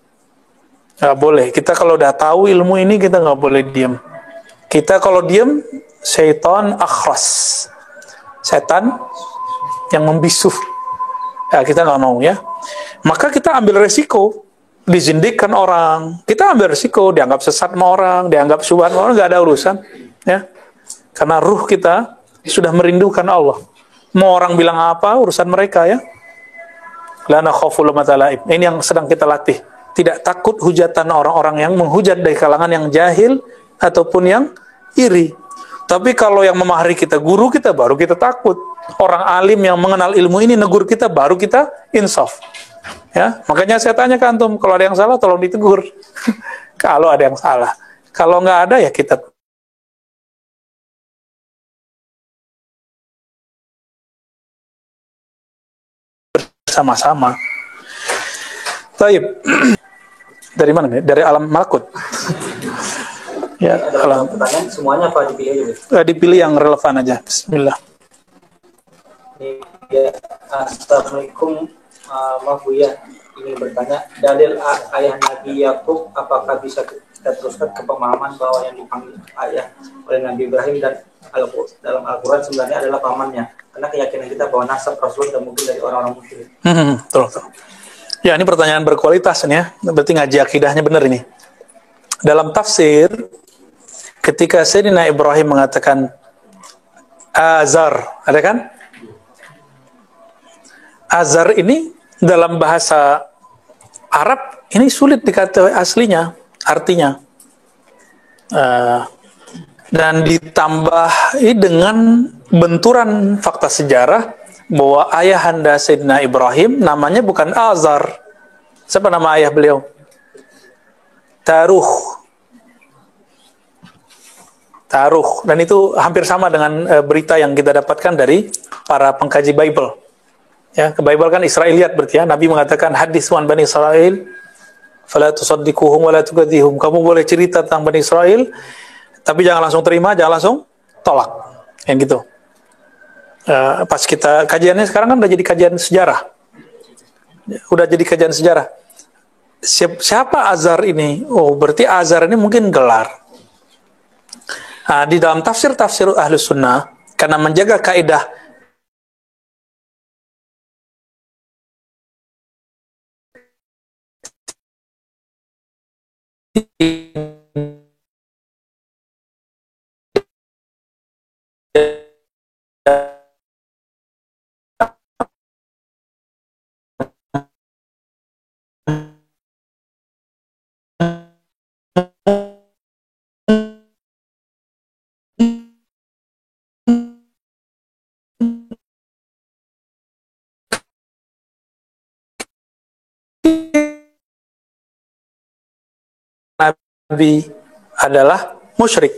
Nggak boleh. Kita kalau udah tahu ilmu ini kita nggak boleh diem. Kita kalau diem, syaitan akhras, setan yang membisu. Ya kita nggak mau ya. Maka kita ambil resiko. Dizindikkan orang, kita ambil risiko, dianggap sesat sama orang, dianggap syubhat sama orang, nggak ada urusan, ya. Karena ruh kita sudah merindukan Allah. Mau orang bilang apa, urusan mereka, ya. La nakhafu lawmata laim. Ini yang sedang kita latih. Tidak takut hujatan orang-orang yang menghujat dari kalangan yang jahil ataupun yang iri. Tapi kalau yang memahari kita, guru kita, baru kita takut. Orang alim yang mengenal ilmu ini negur kita, baru kita insaf. Ya, makanya saya tanya ke antum, kalau ada yang salah tolong ditegur. Kalau ada yang salah, kalau nggak ada ya kita bersama-sama. Taib. Dari mana nih? Dari alam malakut. Ya, alam. Pertanyaan semuanya apa dipilih aja? Dipilih yang relevan aja. Bismillah. Ya, Assalamualaikum. Maaf Bu ya, ingin bertanya, dalil ayah Nabi Yakub apakah bisa kita teruskan ke pemahaman bahwa yang dipanggil ayah oleh Nabi Ibrahim dan dalam Al-Quran sebenarnya adalah pamannya, karena keyakinan kita bahwa nasab Rasul dan mungkin dari orang-orang musyrik. Betul. Ya, ini pertanyaan berkualitas nih ya, berarti ngaji akidahnya benar ini. Dalam tafsir, ketika Sayyidina Ibrahim mengatakan Azar, ada kan? Azar ini dalam bahasa Arab ini sulit dikatakan aslinya, artinya. Dan ditambah dengan benturan fakta sejarah bahwa ayahanda Sayyidina Ibrahim namanya bukan Azar. Siapa nama ayah beliau? Taruh. Dan itu hampir sama dengan berita yang kita dapatkan dari para pengkaji Bible. Ya, ke Bible kan Israiliyat berarti ya. Nabi mengatakan hadis wan Bani Israel fala tusaddiquhum wa la tukadzihum. Kamu boleh cerita tentang Bani Israel, tapi jangan langsung terima, jangan langsung tolak. Yang gitu. Pas kita kajiannya sekarang kan udah jadi kajian sejarah. Udah jadi kajian sejarah. Siapa Azar ini? Oh, berarti Azar ini mungkin gelar. Nah, di dalam tafsir Ahlus Sunnah, karena menjaga kaidah Nabi adalah musyrik.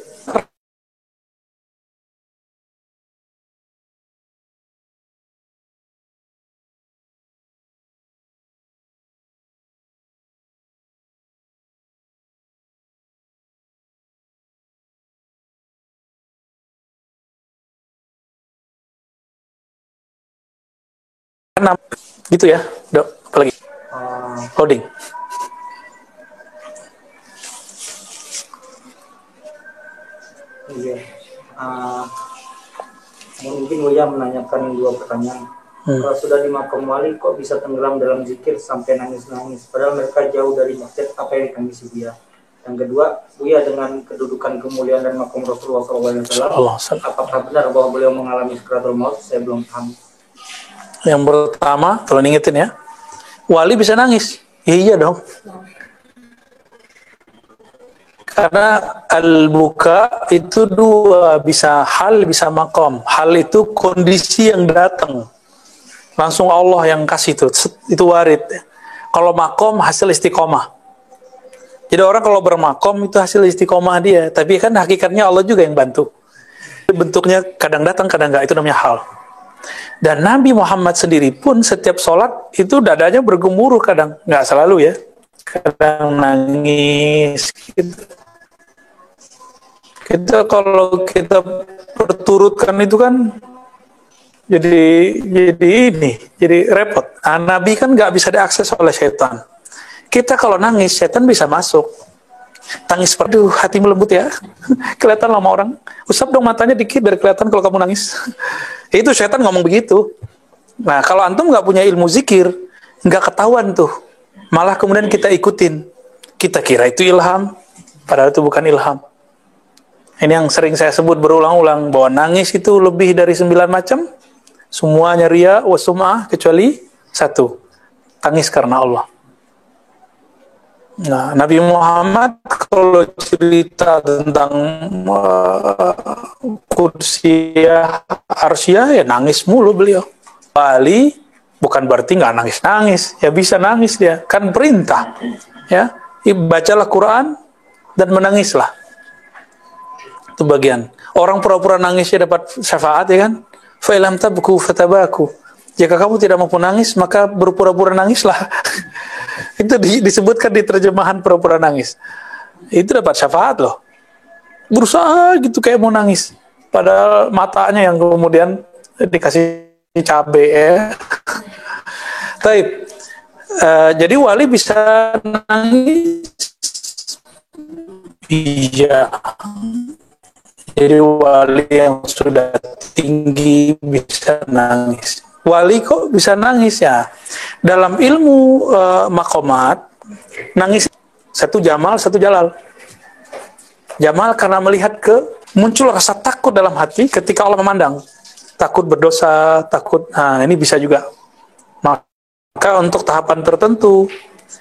Gitu ya, Dok. Apalagi loading. Iya. Mungkin Buya menanyakan dua pertanyaan. Kalau sudah di makam wali kok bisa tenggelam dalam zikir sampai nangis-nangis, padahal mereka jauh dari masjid, apa yang ditangisi dia? Yang kedua, Buya dengan kedudukan kemuliaan dan makom Rasulullah SAW, apakah benar bahwa beliau mengalami sakratul maut? Saya belum paham. Yang pertama, kalau ingetin ya, wali bisa nangis. Iya dong. Karena al-buka itu dua, bisa hal, bisa makom. Hal itu kondisi yang datang. Langsung Allah yang kasih itu warid. Kalau makom hasil istiqomah. Jadi orang kalau bermakom itu hasil istiqomah dia, tapi kan hakikatnya Allah juga yang bantu. Bentuknya kadang datang, kadang enggak, itu namanya hal. Dan Nabi Muhammad sendiri pun setiap sholat itu dadanya bergemuruh kadang, nggak selalu ya, kadang nangis. Kita kalau kita perturutkan itu kan jadi repot. Nabi kan nggak bisa diakses oleh setan. Kita kalau nangis, setan bisa masuk. Tangis, aduh, hatimu lembut ya. Kelihatan lama orang. Usap dong matanya dikit biar kelihatan kalau kamu nangis. Itu setan ngomong begitu. Nah, kalau antum nggak punya ilmu zikir, nggak ketahuan tuh. Malah kemudian kita ikutin. Kita kira itu ilham, padahal itu bukan ilham. Ini yang sering saya sebut berulang-ulang, bahwa nangis itu lebih dari 9 macam. Semuanya ria wa sum'ah, kecuali satu. Tangis karena Allah. Nah, Nabi Muhammad kalau cerita tentang kudsiyah, arsyah, ya nangis mulu beliau. Wali bukan berarti nggak nangis-nangis, ya bisa nangis dia, kan perintah. Ya, bacalah Quran dan menangislah. Itu bagian. Orang pura-pura nangis ya dapat syafaat ya kan? Fa ilam tabku fatabaku. Jika kamu tidak mampu nangis, maka berpura-pura nangislah. Itu disebutkan di terjemahan pura-pura nangis. Itu dapat syafaat loh. Berusaha gitu kayak mau nangis. Padahal matanya yang kemudian dikasih cabai ya. Taib. Jadi wali bisa nangis. Iya. Jadi wali yang sudah tinggi bisa nangis. Wali kok bisa nangis ya? Dalam ilmu makomat, nangis satu jamal, satu jalal. Jamal karena melihat muncul rasa takut dalam hati ketika Allah memandang. Takut berdosa, takut, nah ini bisa juga. Maka untuk tahapan tertentu,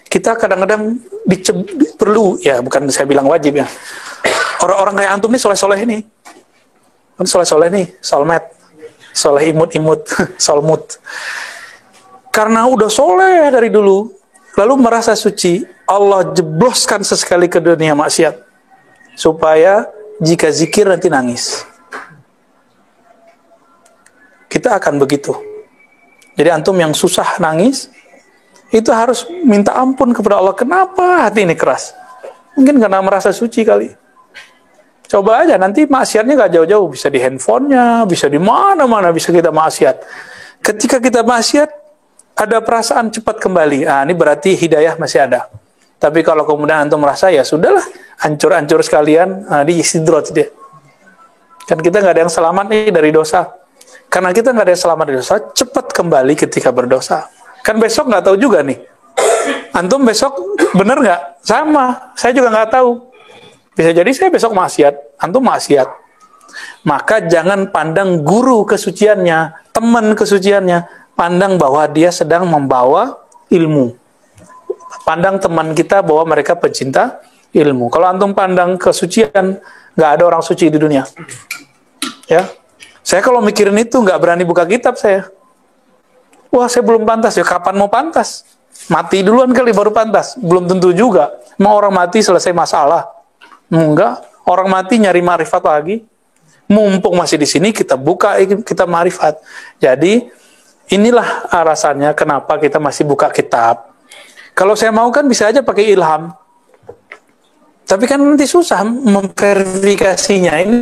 kita kadang-kadang perlu, ya bukan saya bilang wajib ya. Orang-orang kayak antum nih soleh-soleh ini. Kan soleh-soleh nih, solmet. Soleh imut-imut, solmut. Karena udah soleh dari dulu, lalu merasa suci, Allah jebloskan sesekali ke dunia maksiat. Supaya jika zikir nanti nangis. Kita akan begitu. Jadi antum yang susah nangis, itu harus minta ampun kepada Allah. Kenapa hati ini keras? Mungkin karena merasa suci kali. Coba aja, nanti maksiatnya gak jauh-jauh. Bisa di handphonenya, bisa di mana-mana bisa kita maksiat. Ketika kita maksiat, ada perasaan cepat kembali. Nah, ini berarti hidayah masih ada. Tapi kalau kemudian antum merasa, ya sudahlah, hancur-hancur sekalian, di istidroj dia. Kan kita gak ada yang selamat nih dari dosa. Karena kita gak ada yang selamat dari dosa, cepat kembali ketika berdosa. Kan besok gak tahu juga nih. Antum besok bener gak? Sama, saya juga gak tahu. Bisa jadi saya besok maksiat, antum maksiat. Maka jangan pandang guru kesuciannya, teman kesuciannya, pandang bahwa dia sedang membawa ilmu. Pandang teman kita bahwa mereka pencinta ilmu. Kalau antum pandang kesucian, nggak ada orang suci di dunia. Ya, saya kalau mikirin itu nggak berani buka kitab saya. Wah, saya belum pantas ya. Kapan mau pantas? Mati duluan kali baru pantas. Belum tentu juga. Mau orang mati selesai masalah. Enggak, orang mati nyari ma'rifat lagi. Mumpung masih di sini kita buka kitab ma'rifat. Jadi inilah alasannya kenapa kita masih buka kitab. Kalau saya mau kan bisa aja pakai ilham. Tapi kan nanti susah memverifikasinya. Ini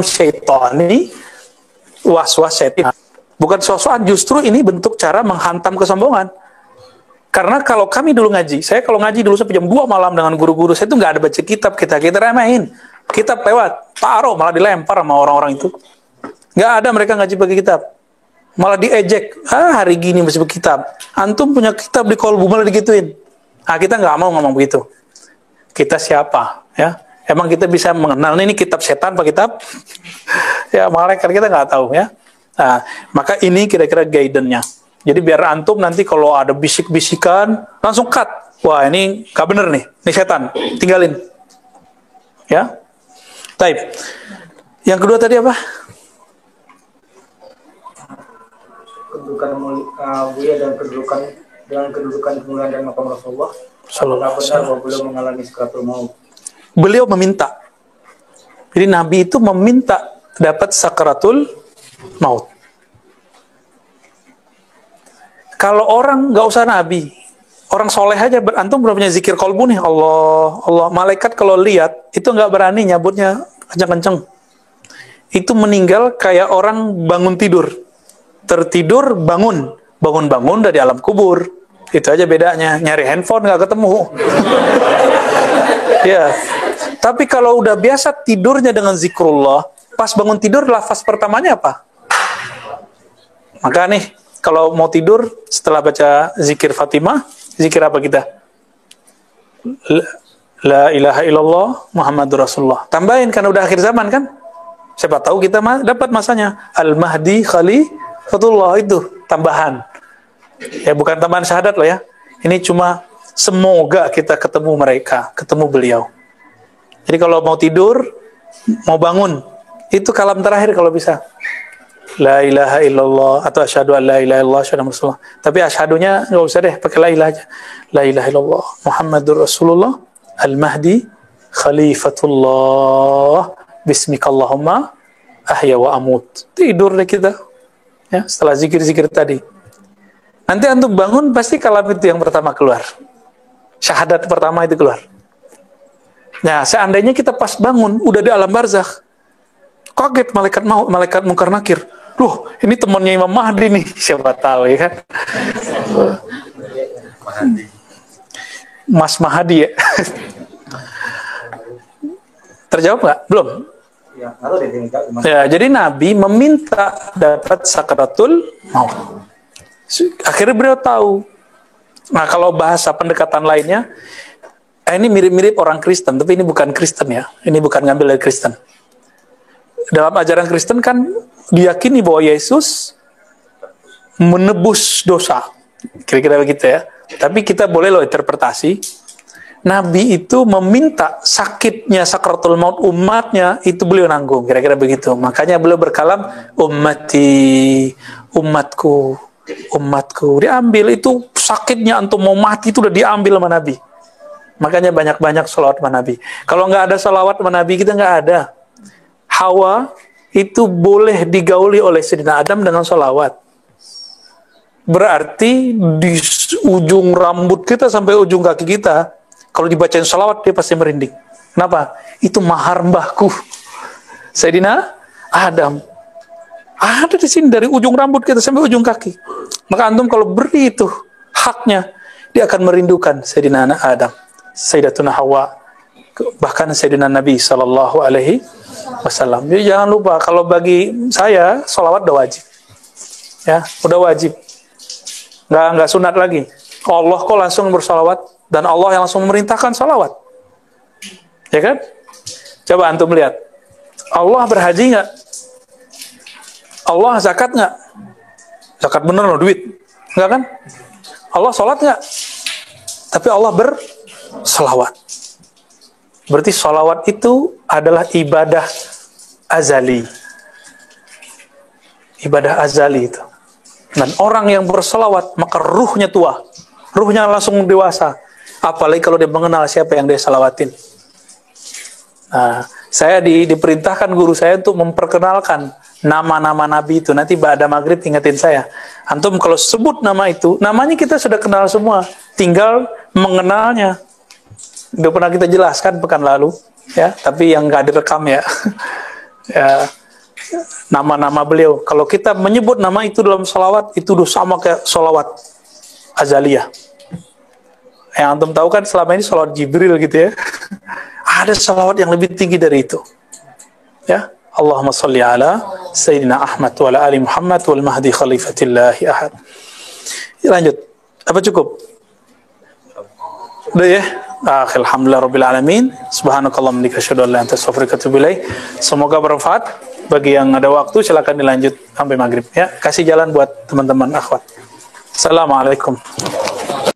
syaitan ini was-was syaitan. Bukan sosokan, justru ini bentuk cara menghantam kesombongan. Karena kalau kami dulu ngaji, saya kalau ngaji dulu sampai jam 2 malam dengan guru-guru, saya itu nggak ada baca kitab, kita remehin. Kitab lewat, taruh, malah dilempar sama orang-orang itu. Nggak ada mereka ngaji pakai kitab. malah diejek. Hari gini masih berkitab. Antum punya kitab di kolbu malah digituin. Kita nggak mau ngomong begitu. Kita siapa? Ya, emang kita bisa mengenal ini kitab setan apa kitab? Ya, malaikat kita nggak tahu ya. Nah, maka ini kira-kira guidance-nya. Jadi biar antum nanti kalau ada bisik-bisikan langsung cut. Wah, ini nggak bener nih. Ini setan. Tinggalin. Ya. Taib. Yang kedua tadi apa? Kedudukan Buya dan kedudukan kemuliaan dan makam Rasulullah. Sallallahu alaihi wasallam. Beliau mengalami sakratul maut. Beliau meminta. Jadi Nabi itu meminta dapat sakratul maut. Kalau orang nggak usah Nabi, orang soleh aja, antum belum punya zikir kolbu nih, Allah, Allah. Malaikat kalau lihat itu nggak berani nyabutnya kenceng-kenceng. Itu meninggal kayak orang bangun tidur, tertidur bangun, bangun-bangun dari alam kubur. Itu aja bedanya. Nyari handphone nggak ketemu. Ya. Tapi kalau udah biasa tidurnya dengan zikrullah, pas bangun tidur lafaz pertamanya apa? Maka nih, kalau mau tidur setelah baca zikir Fatimah, zikir apa kita? La ilaha illallah Muhammadur Rasulullah. Tambahin kan udah akhir zaman kan? Siapa tahu kita dapat masanya Al-Mahdi Khalifatullah, itu tambahan. Ya bukan tambahan syahadat loh ya. Ini cuma semoga kita ketemu mereka, ketemu beliau. Jadi kalau mau tidur, mau bangun, itu kalam terakhir kalau bisa. La ilaha illallah atau asyhadu an la ilaha illallah asyhadu Rasulullah. Tapi asyhadunya enggak usah deh, pakai la ilaha aja. La ilaha illallah Muhammadur Rasulullah Al-Mahdi Khalifatullah Bismikallahumma ahya wa amut. Tidur deh kita. Ya, setelah zikir-zikir tadi. Nanti antum bangun pasti kalam itu yang pertama keluar. Syahadat pertama itu keluar. Nah, seandainya kita pas bangun udah di alam barzakh, kaget malaikat maut, malaikat mungkar nakir. Duh, ini temannya Imam Mahdi nih, siapa tahu ya kan? Mas Mahdi ya. Terjawab nggak? Belum. Ya, jadi Nabi meminta dapat sakratul maut. Akhirnya beliau tahu. Nah, kalau bahasa pendekatan lainnya, ini mirip-mirip orang Kristen, tapi ini bukan Kristen ya. Ini bukan ngambil dari Kristen. Dalam ajaran Kristen kan diyakini bahwa Yesus menebus dosa. Kira-kira begitu ya. Tapi kita boleh loh interpretasi. Nabi itu meminta sakitnya sakratul maut umatnya, itu beliau nanggung. Kira-kira begitu. Makanya beliau berkalam, ummati, umatku, umatku. Diambil itu sakitnya antum mau mati itu udah diambil sama Nabi. Makanya banyak-banyak salawat sama Nabi. Kalau nggak ada salawat sama Nabi, kita nggak ada. Hawa itu boleh digauli oleh Sayyidina Adam dengan salawat. Berarti di ujung rambut kita sampai ujung kaki kita, kalau dibacain salawat dia pasti merinding. Kenapa? Itu mahar mbahku Sayyidina Adam. Ada di sini dari ujung rambut kita sampai ujung kaki. Maka antum kalau beri itu haknya, dia akan merindukan Sayyidina Adam, Sayyidatuna Hawa, bahkan Sayyidina Nabi Sallallahu Alaihi Wasallam. Jadi jangan lupa, kalau bagi saya salawat udah wajib, ya udah wajib, nggak sunat lagi. Allah kok langsung bersalawat dan Allah yang langsung memerintahkan salawat, ya kan? Coba antum lihat, Allah berhaji nggak? Allah zakat nggak? Zakat bener loh, duit, nggak kan? Allah sholat nggak? Tapi Allah bersalawat. Berarti salawat itu adalah ibadah azali. Ibadah azali itu. Dan orang yang bersalawat, maka ruhnya tua. Ruhnya langsung dewasa. Apalagi kalau dia mengenal siapa yang dia salawatin. Nah, saya diperintahkan guru saya untuk memperkenalkan nama-nama Nabi itu. Nanti ba'da maghrib ingetin saya. Antum kalau sebut nama itu, namanya kita sudah kenal semua. Tinggal mengenalnya. Udah pernah kita jelaskan pekan lalu, ya, tapi yang nggak direkam ya. Ya, nama-nama beliau. Kalau kita menyebut nama itu dalam salawat, itu udah sama kayak salawat azaliyah. Yang antum tahu kan selama ini salawat Jibril gitu ya. Ada salawat yang lebih tinggi dari itu. Ya, Allahumma salli ala Sayyidina Ahmad wa ala ali Muhammad wal mahdi khalifatillahi ahad. Lanjut. Apa cukup? Udah ya? Alhamdulillah rabbil alamin. Subhanakallah wa bihamdika asyhadu an la ilaha illa anta astaghfiruka wa atubu ilaik. Semoga bermanfaat. Bagi yang ada waktu silakan dilanjut sampai maghrib ya. Kasih jalan buat teman-teman akhwat. Assalamualaikum.